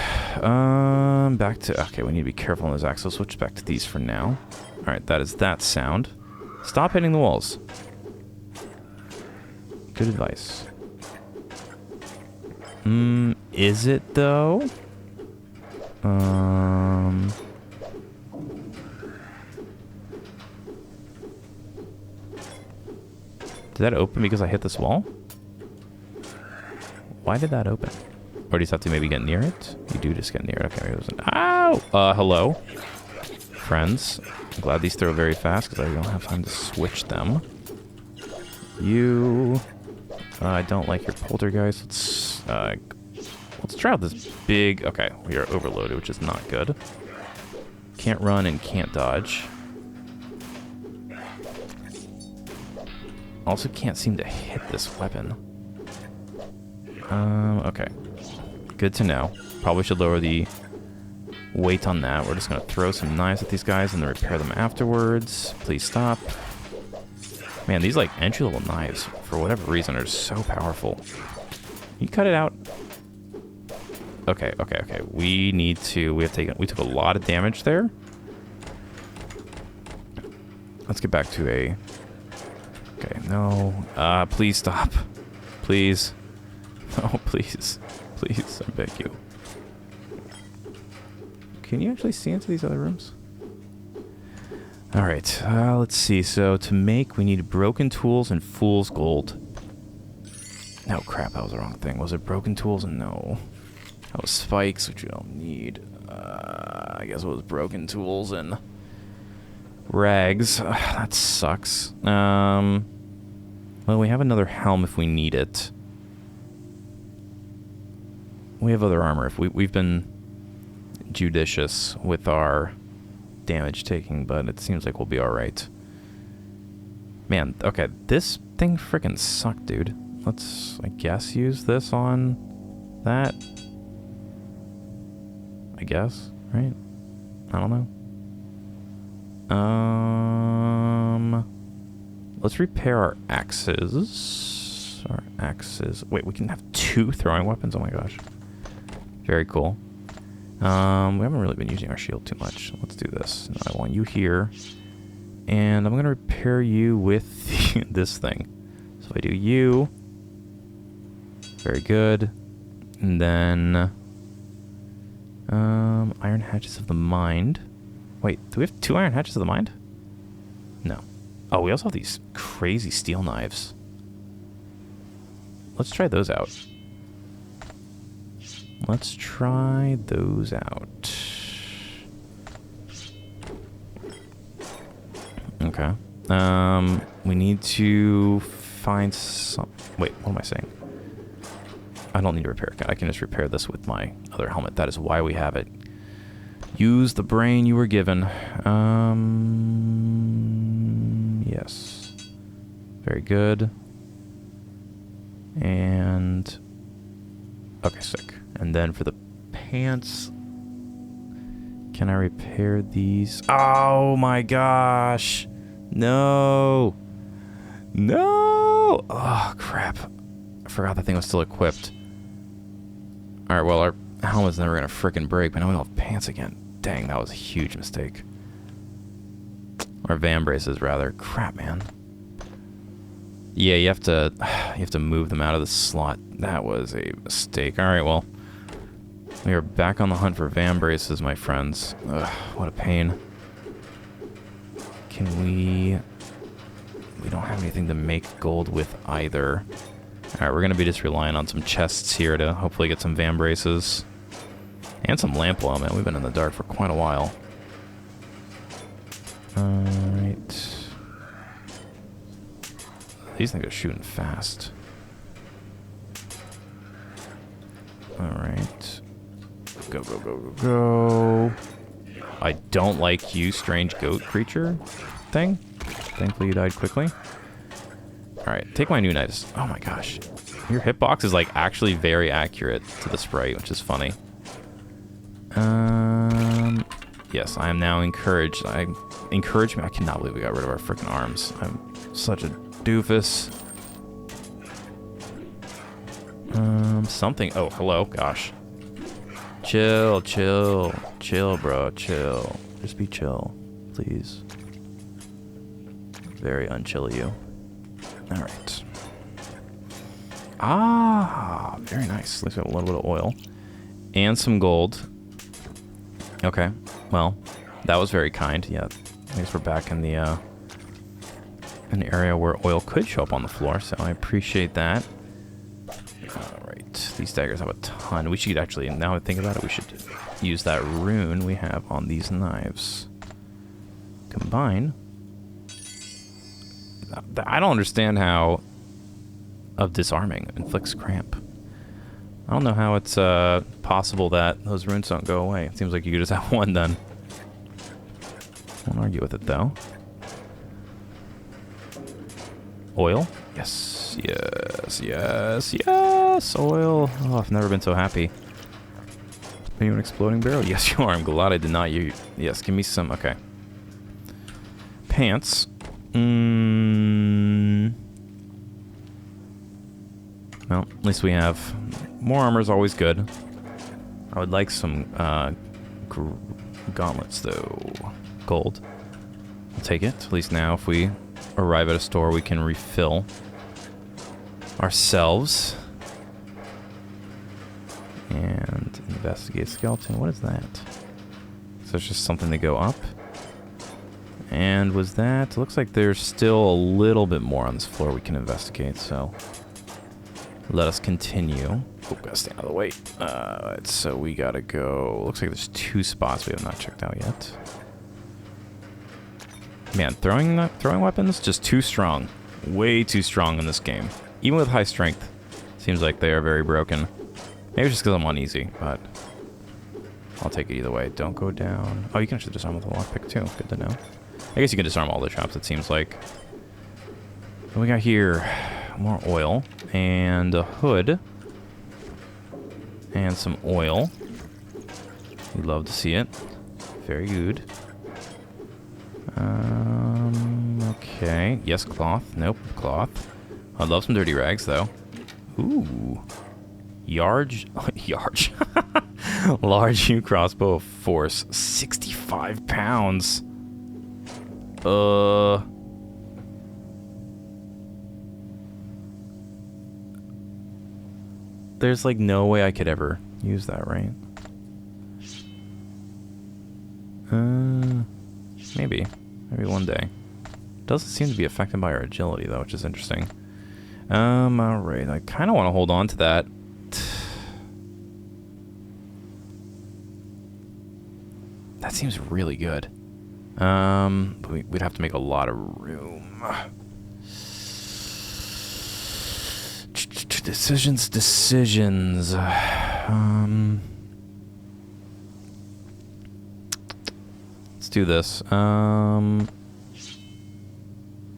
Back to... Okay, we need to be careful on those axles. Switch back to these for now. Alright, that is that sound. Stop hitting the walls. Good advice. Is it, though? Did that open because I hit this wall? Why did that open? Or do you just have to maybe get near it? You do just get near it. Okay, maybe it was an... Ow! Hello. Friends. I'm glad these throw very fast because I don't have time to switch them. You... I don't like your poltergeist. Let's try out this big... Okay, we are overloaded, which is not good. Can't run and can't dodge. Also can't seem to hit this weapon. Okay. Good to know. Probably should lower the weight on that. We're just going to throw some knives at these guys and then repair them afterwards. Please stop. Man, these like entry-level knives, for whatever reason, are so powerful. You cut it out. Okay. We need to... We took a lot of damage there. Let's get back to a... Okay, no. Please stop. Please. No, please. Please, I beg you. Can you actually see into these other rooms? Alright, let's see. So, to make, we need broken tools and fool's gold. No, crap, that was the wrong thing. Was it broken tools? No. That was spikes, which we don't need. I guess it was broken tools and... rags. That sucks. Well, we have another helm if we need it. We have other armor. If we've been judicious with our damage taking, but it seems like we'll be alright. Man, okay, this thing freaking sucked, dude. Let's, I guess, use this on that. I guess, right? I don't know. Let's repair our axes. Our axes. Wait, we can have 2 throwing weapons? Oh my gosh. Very cool. We haven't really been using our shield too much. Let's do this. No, I want you here. And I'm going to repair you with this thing. So if I do you. Very good. And then... Iron Hatchets of the Mind. Wait, do we have 2 Iron Hatchets of the Mind? No. Oh, we also have these crazy steel knives. Let's try those out. Let's try those out. Okay. We need to find some... Wait, what am I saying? I don't need to repair it. I can just repair this with my other helmet. That is why we have it. Use the brain you were given. Yes. Very good. And... Okay, sick. And then for the pants... Can I repair these? Oh my gosh! No! No! Oh, crap. I forgot that thing was still equipped. Alright, well, our helmet's never gonna frickin' break, but now we don't have pants again. Dang, that was a huge mistake. Or van braces, rather. Crap, man. Yeah, you have to move them out of the slot. That was a mistake. Alright, well. We are back on the hunt for van braces, my friends. Ugh, what a pain. Can we... We don't have anything to make gold with either. Alright, we're going to be just relying on some chests here to hopefully get some van braces. And some lamp oil, man. We've been in the dark for quite a while. Alright. These things are shooting fast. Alright. Go, go, go, go, go. I don't like you, strange goat creature thing. Thankfully you died quickly. Alright, take my new knives. Oh my gosh. Your hitbox is like actually very accurate to the sprite, which is funny. Yes, I am now encouraged. I cannot believe we got rid of our freaking arms. I'm such a doofus. Something. Oh, hello. Gosh. Chill, chill, chill, bro. Chill. Just be chill, please. Very unchill of you. All right. Ah, very nice. At least we have a little bit of oil and some gold. Okay. Well, that was very kind. Yeah. I guess we're back in the area where oil could show up on the floor, so I appreciate that. Alright, these daggers have a ton. We should actually, now I think about it, we should use that rune we have on these knives. Combine. I don't understand how of disarming inflicts cramp. I don't know how it's possible that those runes don't go away. It seems like you could just have one done. Won't argue with it though. Oil? Yes, yes, yes, yes! Oil! Oh, I've never been so happy. Are you an exploding barrel? Yes, you are. I'm glad I did not use... Yes, give me some... Okay. Pants. Well, at least we have... More armor is always good. I would like some gauntlets, though. Gold. I'll take it. At least now, if we arrive at a store, we can refill ourselves. And investigate skeleton. What is that? So it's just something to go up. And was that... Looks like there's still a little bit more on this floor we can investigate, so... Let us continue. Oh, gotta stay out of the way. So we gotta go... Looks like there's 2 spots we have not checked out yet. Man, throwing weapons, just too strong. Way too strong in this game. Even with high strength. Seems like they are very broken. Maybe it's just because I'm on easy, but... I'll take it either way. Don't go down. Oh, you can actually disarm with a lockpick too. Good to know. I guess you can disarm all the traps, it seems like. What do we got here? More oil. And a hood. And some oil. We'd love to see it. Very good. Okay. Yes, cloth. Nope, cloth. I'd love some dirty rags, though. Ooh. Large U crossbow of force. 65 pounds. There's like no way I could ever use that, right? Maybe. Maybe one day. Doesn't seem to be affected by our agility, though, which is interesting. Alright. I kind of want to hold on to that. That seems really good. But we'd have to make a lot of room. Decisions. Let's do this.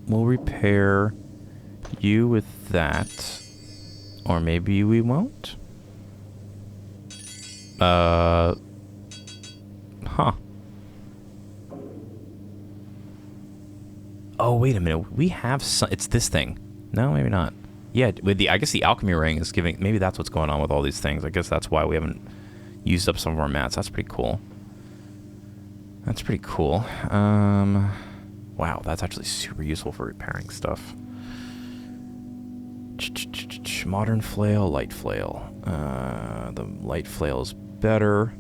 We'll repair you with that. Or maybe we won't. Huh. Oh, wait a minute. We have some... It's this thing. No, maybe not. Yeah, with the I guess the alchemy ring is giving. Maybe that's what's going on with all these things. I guess that's why we haven't used up some of our mats. That's pretty cool. That's pretty cool. Wow, that's actually super useful for repairing stuff. Modern flail, light flail. The light flail is better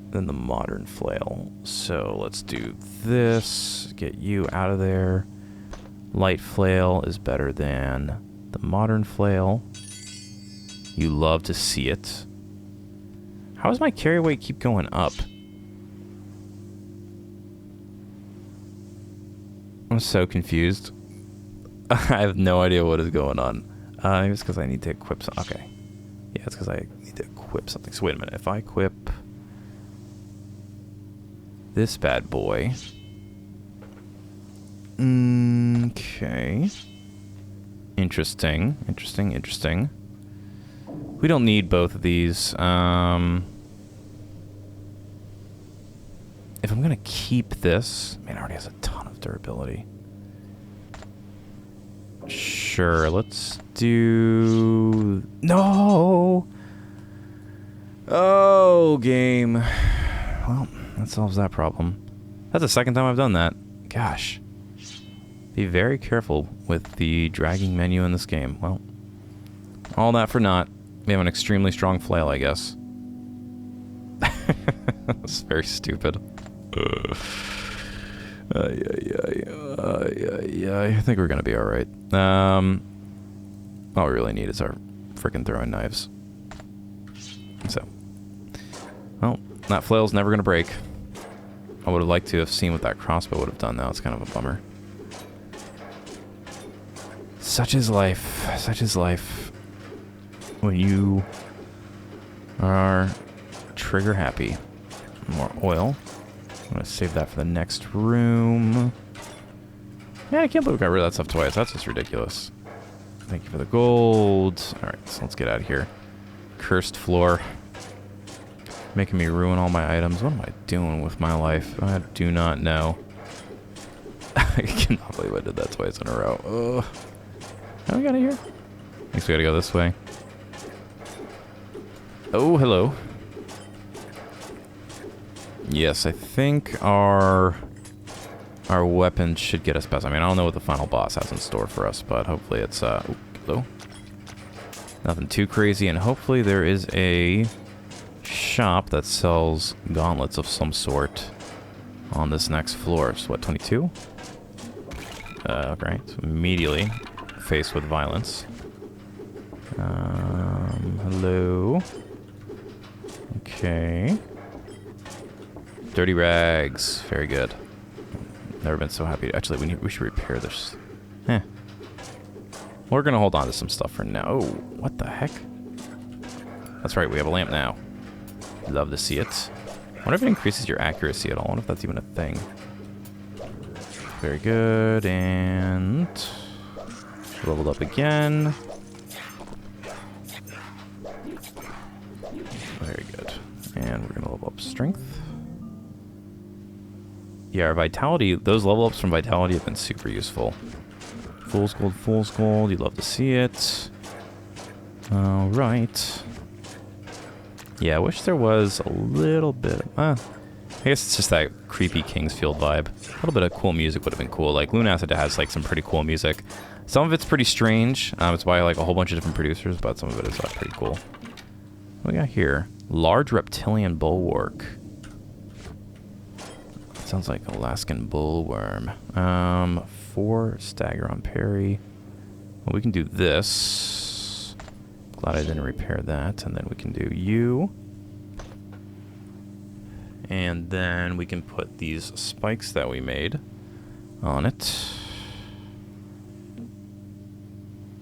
than the modern flail. So let's do this. Get you out of there. Light flail is better than the modern flail. You love to see it. How does my carry weight keep going up? I'm so confused. I have no idea what is going on. Maybe it's because I need to equip something. Okay. Yeah, it's because I need to equip something. So wait a minute. If I equip this bad boy. Okay. Interesting. We don't need both of these. If I'm gonna keep this, man, it already has a ton of durability. Sure, let's do... No! Oh, game. Well, that solves that problem. That's the second time I've done that. Gosh. Be very careful with the dragging menu in this game. Well, all that for naught. We have an extremely strong flail, I guess. That's very stupid. Yeah, I think we're gonna be alright. All we really need is our freaking throwing knives. So, well, that flail's never gonna break. I would have liked to have seen what that crossbow would have done. Now it's kind of a bummer. Such is life. Such is life. When you are trigger happy. More oil. I'm gonna save that for the next room. Man, I can't believe we got rid of that stuff twice. That's just ridiculous. Thank you for the gold. Alright, so let's get out of here. Cursed floor. Making me ruin all my items. What am I doing with my life? I do not know. I cannot believe I did that twice in a row. Ugh. How do we get out of here? I guess we gotta go this way. Oh, hello. Yes, I think our weapons should get us past. I mean, I don't know what the final boss has in store for us, but hopefully it's hello. Nothing too crazy, and hopefully there is a shop that sells gauntlets of some sort on this next floor. So what, 22? Okay, so immediately faced with violence. Hello. Okay. Dirty rags. Very good. Never been so happy. Actually, we should repair this. We're gonna hold on to some stuff for now. Oh, what the heck? That's right, we have a lamp now. Love to see it. I wonder if it increases your accuracy at all. I wonder if that's even a thing. Very good, and... leveled up again. Very good. And we're gonna level up strength. Yeah, our vitality, those level ups from vitality have been super useful. Fool's gold, you'd love to see it. Alright. Yeah, I wish there was a little bit of, I guess it's just that creepy Kingsfield vibe. A little bit of cool music would have been cool. Like, Lunacid has like some pretty cool music. Some of it's pretty strange. It's by like a whole bunch of different producers, but some of it is pretty cool. What do we got here? Large reptilian bulwark. Sounds like Alaskan bullworm. 4 stagger on parry. Well, we can do this. Glad I didn't repair that. And then we can do you. And then we can put these spikes that we made on it.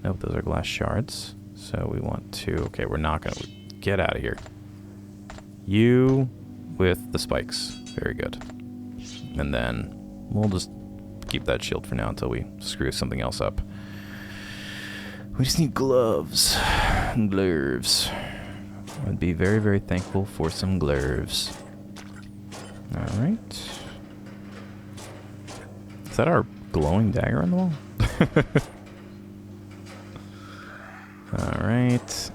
Nope, those are glass shards. So we want to... okay, we're not going to... get out of here. You with the spikes. Very good. And then we'll just keep that shield for now until we screw something else up. We just need gloves. Gloves. I'd be very, very thankful for some gloves. Alright. Is that our glowing dagger on the wall? Alright.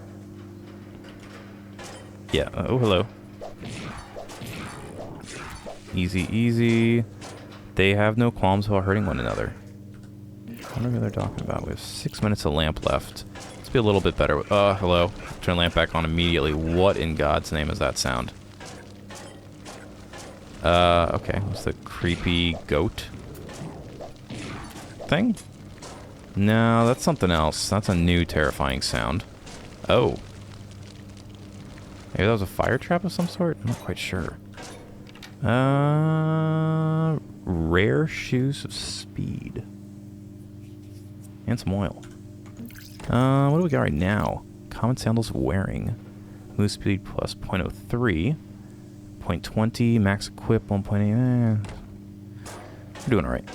Yeah, oh, hello. Easy, easy. They have no qualms about hurting one another. I wonder who they're talking about. We have 6 minutes of lamp left. Let's be a little bit better. Hello. Turn lamp back on immediately. What in God's name is that sound? Okay. What's the creepy goat thing? No, that's something else. That's a new terrifying sound. Oh. Maybe that was a fire trap of some sort? I'm not quite sure. Rare shoes of speed. And some oil. What do we got right now? Common sandals of wearing. Move speed plus 0.03. 0.20. Max equip 1.8. We're doing alright.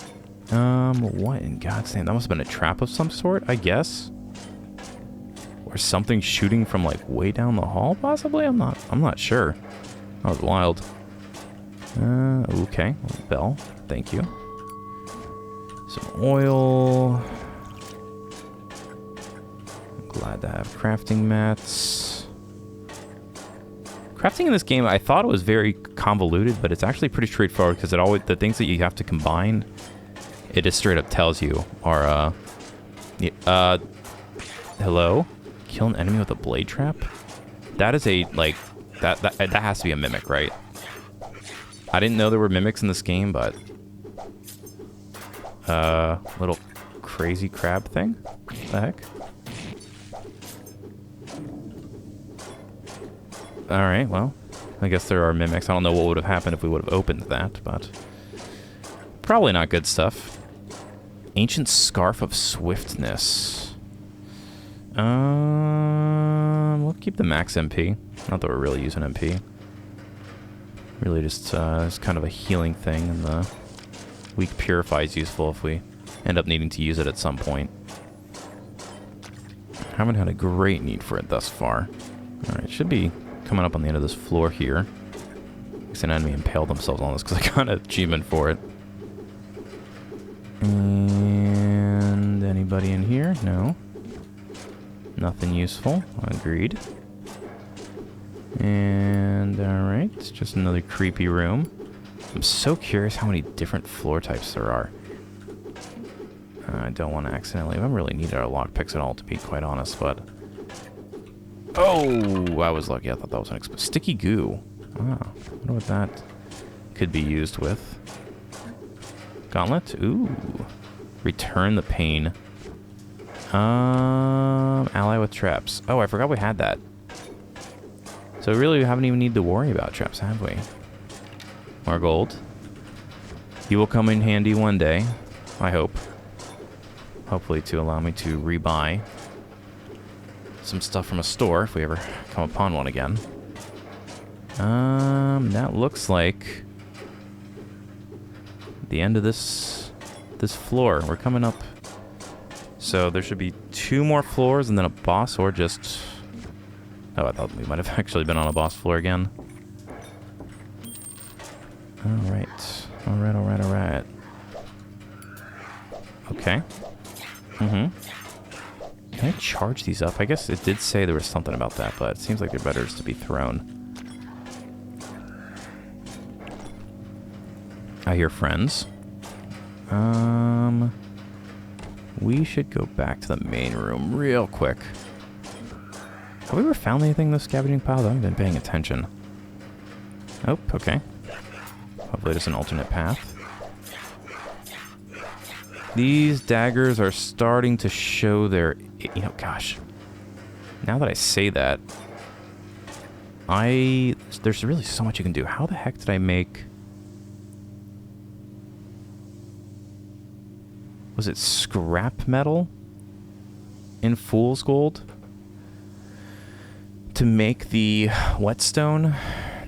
What in God's name? That must have been a trap of some sort, I guess. Or something shooting from like way down the hall, possibly? I'm not sure. That was wild. Okay. Bell. Thank you. Some oil. I'm glad to have crafting mats. Crafting in this game, I thought it was very convoluted, but it's actually pretty straightforward because the things that you have to combine, it just straight up tells you are, hello? Kill an enemy with a blade trap? That is a, like, that has to be a mimic, right? I didn't know there were mimics in this game, but... little crazy crab thing? What the heck? Alright, well, I guess there are mimics. I don't know what would have happened if we would have opened that, but... Probably not good stuff. Ancient Scarf of Swiftness. We'll keep the max MP. Not that we're really using MP. Really just it's kind of a healing thing, and the weak purify is useful if we end up needing to use it at some point. Haven't had a great need for it thus far. Alright, should be coming up on the end of this floor here. An enemy impaled themselves on this because I got an achievement for it. And anybody in here? No. Nothing useful. Agreed. And alright, it's just another creepy room. I'm so curious how many different floor types there are. I don't want to accidentally... I haven't really needed our lockpicks at all, to be quite honest, but... Oh! I was lucky. I thought that was an sticky goo. Ah, I wonder what that could be used with. Gauntlet? Ooh. Return the pain. Ally with traps. Oh, I forgot we had that. So really, we haven't even need to worry about traps, have we? More gold. He will come in handy one day. I hope. Hopefully to allow me to rebuy some stuff from a store if we ever come upon one again. That looks like the end of this floor. We're coming up. So there should be 2 more floors and then a boss, or just... Oh, I thought we might have actually been on a boss floor again. Alright. Alright, alright, alright. Okay. Can I charge these up? I guess it did say there was something about that, but it seems like they're better just to be thrown. I hear friends. We should go back to the main room real quick. Have we ever found anything in the scavenging pile? I haven't been paying attention. Oh, okay. Hopefully there's an alternate path. These daggers are starting to show their... You know, gosh. Now that I say that, there's really so much you can do. How the heck did I make... Was it scrap metal in fool's gold to make the whetstone?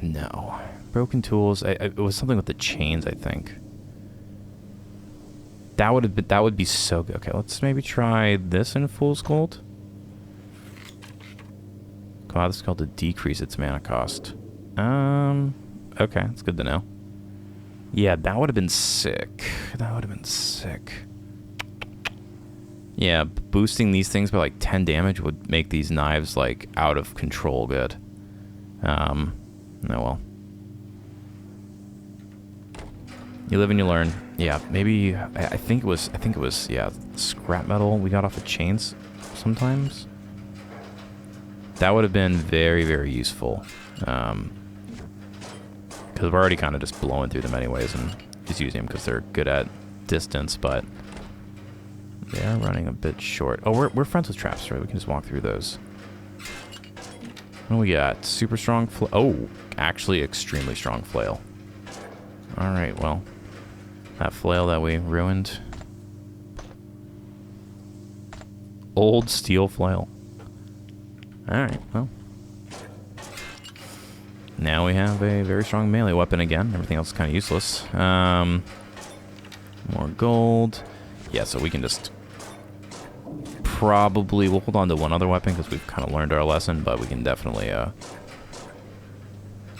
No. Broken tools. It was something with the chains, I think. That would be so good. Okay, let's maybe try this in fool's gold. Wow, this is called to decrease its mana cost. Okay, that's good to know. Yeah, that would have been sick. That would have been sick. Yeah, boosting these things by like 10 damage would make these knives like out of control good. Oh well. You live and you learn. Yeah, maybe I think it was yeah, scrap metal we got off of chains sometimes. That would have been very, very useful. Because we're already kind of just blowing through them anyways and just using them because they're good at distance, but they are running a bit short. Oh, we're friends with traps, right? We can just walk through those. What do we got? Super strong flail. Oh, actually extremely strong flail. Alright, well. That flail that we ruined. Old steel flail. Alright, well. Now we have a very strong melee weapon again. Everything else is kind of useless. More gold. Yeah, so we can just... Probably... We'll hold on to one other weapon because we've kind of learned our lesson, but we can definitely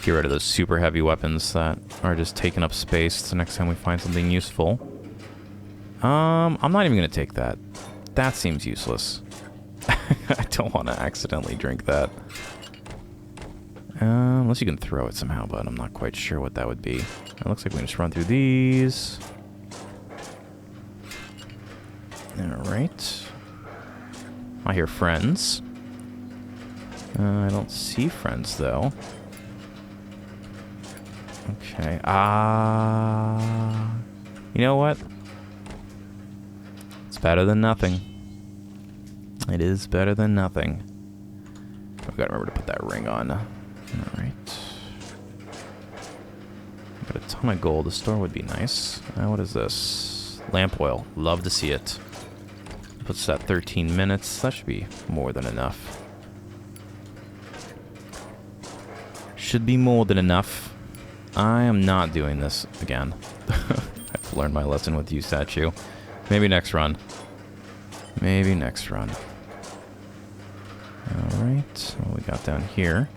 get rid of those super heavy weapons that are just taking up space the next time we find something useful. I'm not even going to take that. That seems useless. I don't want to accidentally drink that. Unless you can throw it somehow, but I'm not quite sure what that would be. It looks like we can just run through these. Alright. I hear friends. I don't see friends, though. Okay. You know what? It's better than nothing. It is better than nothing. I've got to remember to put that ring on. Alright. Got a ton of gold. The store would be nice. What is this? Lamp oil. Love to see it. Puts that 13 minutes. That should be more than enough. Should be more than enough. I am not doing this again. I've learned my lesson with you, statue. Maybe next run. Maybe next run. Alright, what we got down here?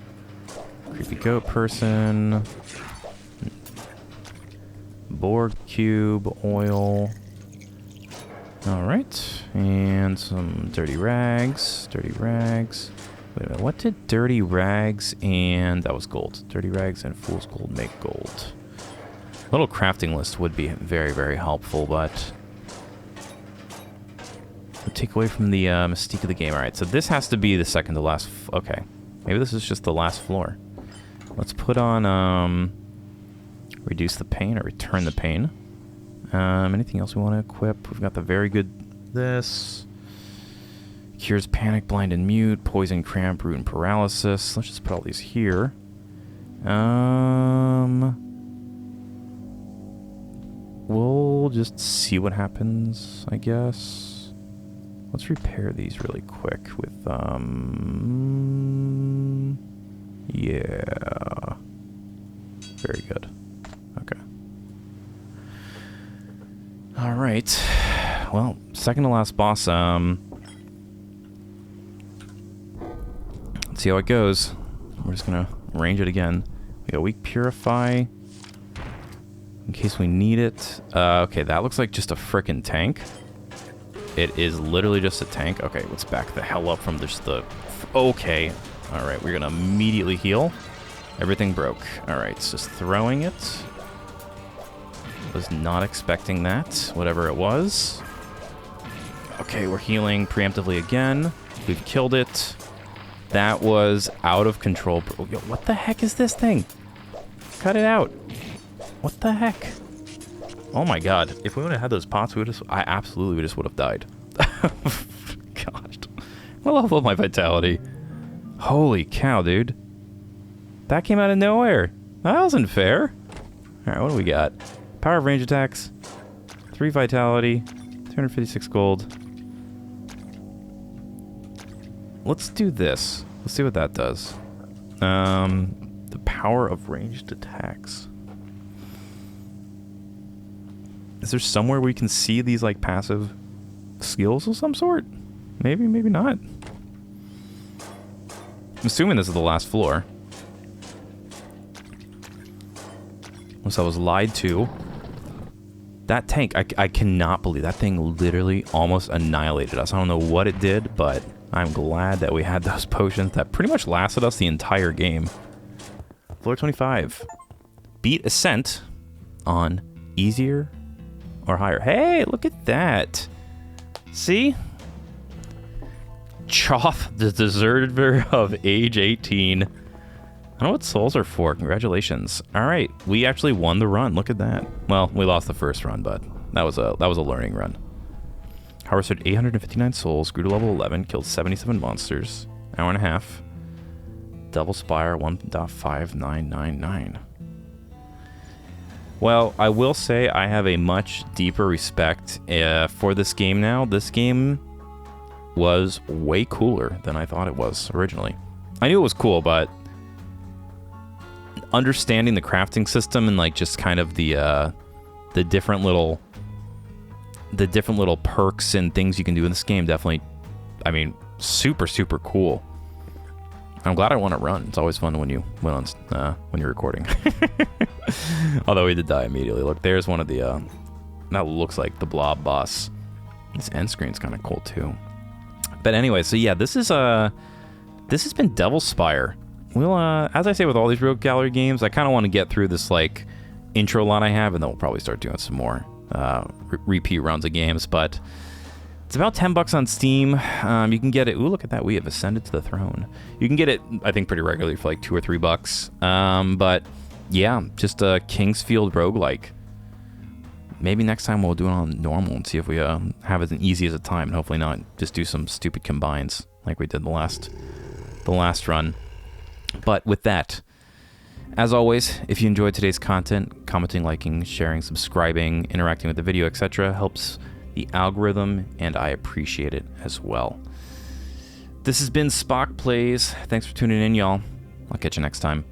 Creepy goat person. Borg cube, oil. Alright, and some dirty rags. Dirty rags. Wait a minute, what did dirty rags and... That was gold. Dirty rags and fool's gold make gold. A little crafting list would be very, very helpful, but... would take away from the mystique of the game. Alright, so this has to be the second to last... Okay. Maybe this is just the last floor. Let's put on... reduce the pain or return the pain. Anything else we want to equip? We've got the very good... This... Cures panic, blind, and mute. Poison, cramp, root, and paralysis. Let's just put all these here. We'll just see what happens, I guess. Let's repair these really quick with, yeah. Very good. Okay. Alright. Well, second to last boss, let's see how it goes. We're just gonna range it again. We got weak purify. In case we need it. Okay, that looks like just a frickin' tank. It is literally just a tank. Okay, let's back the hell up from just the... Okay. Alright, we're gonna immediately heal. Everything broke. Alright, it's just throwing it. Was not expecting that, whatever it was. Okay, we're healing preemptively again. We've killed it. That was out of control. Yo, what the heck is this thing? Cut it out. What the heck? Oh my god. If we would have had those pots, I absolutely just would have died. Gosh. What level of my vitality? Holy cow, dude. That came out of nowhere. That wasn't fair. Alright, what do we got? Power of range attacks. 3 vitality. 256 gold. Let's do this. Let's see what that does. The power of ranged attacks. Is there somewhere we can see these, like, passive skills of some sort? Maybe, maybe not. I'm assuming this is the last floor. Unless I was lied to. That tank, I cannot believe that thing literally almost annihilated us. I don't know what it did, but I'm glad that we had those potions that pretty much lasted us the entire game. Floor 25. Beat Ascent on easier or higher. Hey, look at that. See? Choff, the deserter of age 18. I don't know what souls are for. Congratulations. All right, we actually won the run. Look at that. Well, we lost the first run, but that was a learning run. Harvested 859 souls, grew to level 11, killed 77 monsters. Hour and a half. Devil Spire 1.5999. Well, I will say I have a much deeper respect for this game now. This game was way cooler than I thought it was originally. I knew it was cool, but understanding the crafting system and like just kind of the different little perks and things you can do in this game definitely, I mean, super cool. I'm glad I want to run. It's always fun when you when you're recording. Although we did die immediately. Look, there's one of the that looks like the blob boss. This end screen's kind of cool too. But anyway, so yeah, this has been Devil Spire. We'll, as I say with all these Rogue Gallery games, I kind of want to get through this like intro lot I have, and then we'll probably start doing some more repeat runs of games. But it's about $10 on Steam. You can get it. Ooh, look at that! We have ascended to the throne. You can get it, I think, pretty regularly for like $2 or $3. But yeah, just a Kingsfield roguelike. Maybe next time we'll do it on normal and see if we have it as easy as a time, and hopefully not just do some stupid combines like we did the last run. But with that, as always, if you enjoyed today's content, commenting, liking, sharing, subscribing, interacting with the video, etc., helps the algorithm, and I appreciate it as well. This has been SpockPlays. Thanks for tuning in, y'all. I'll catch you next time.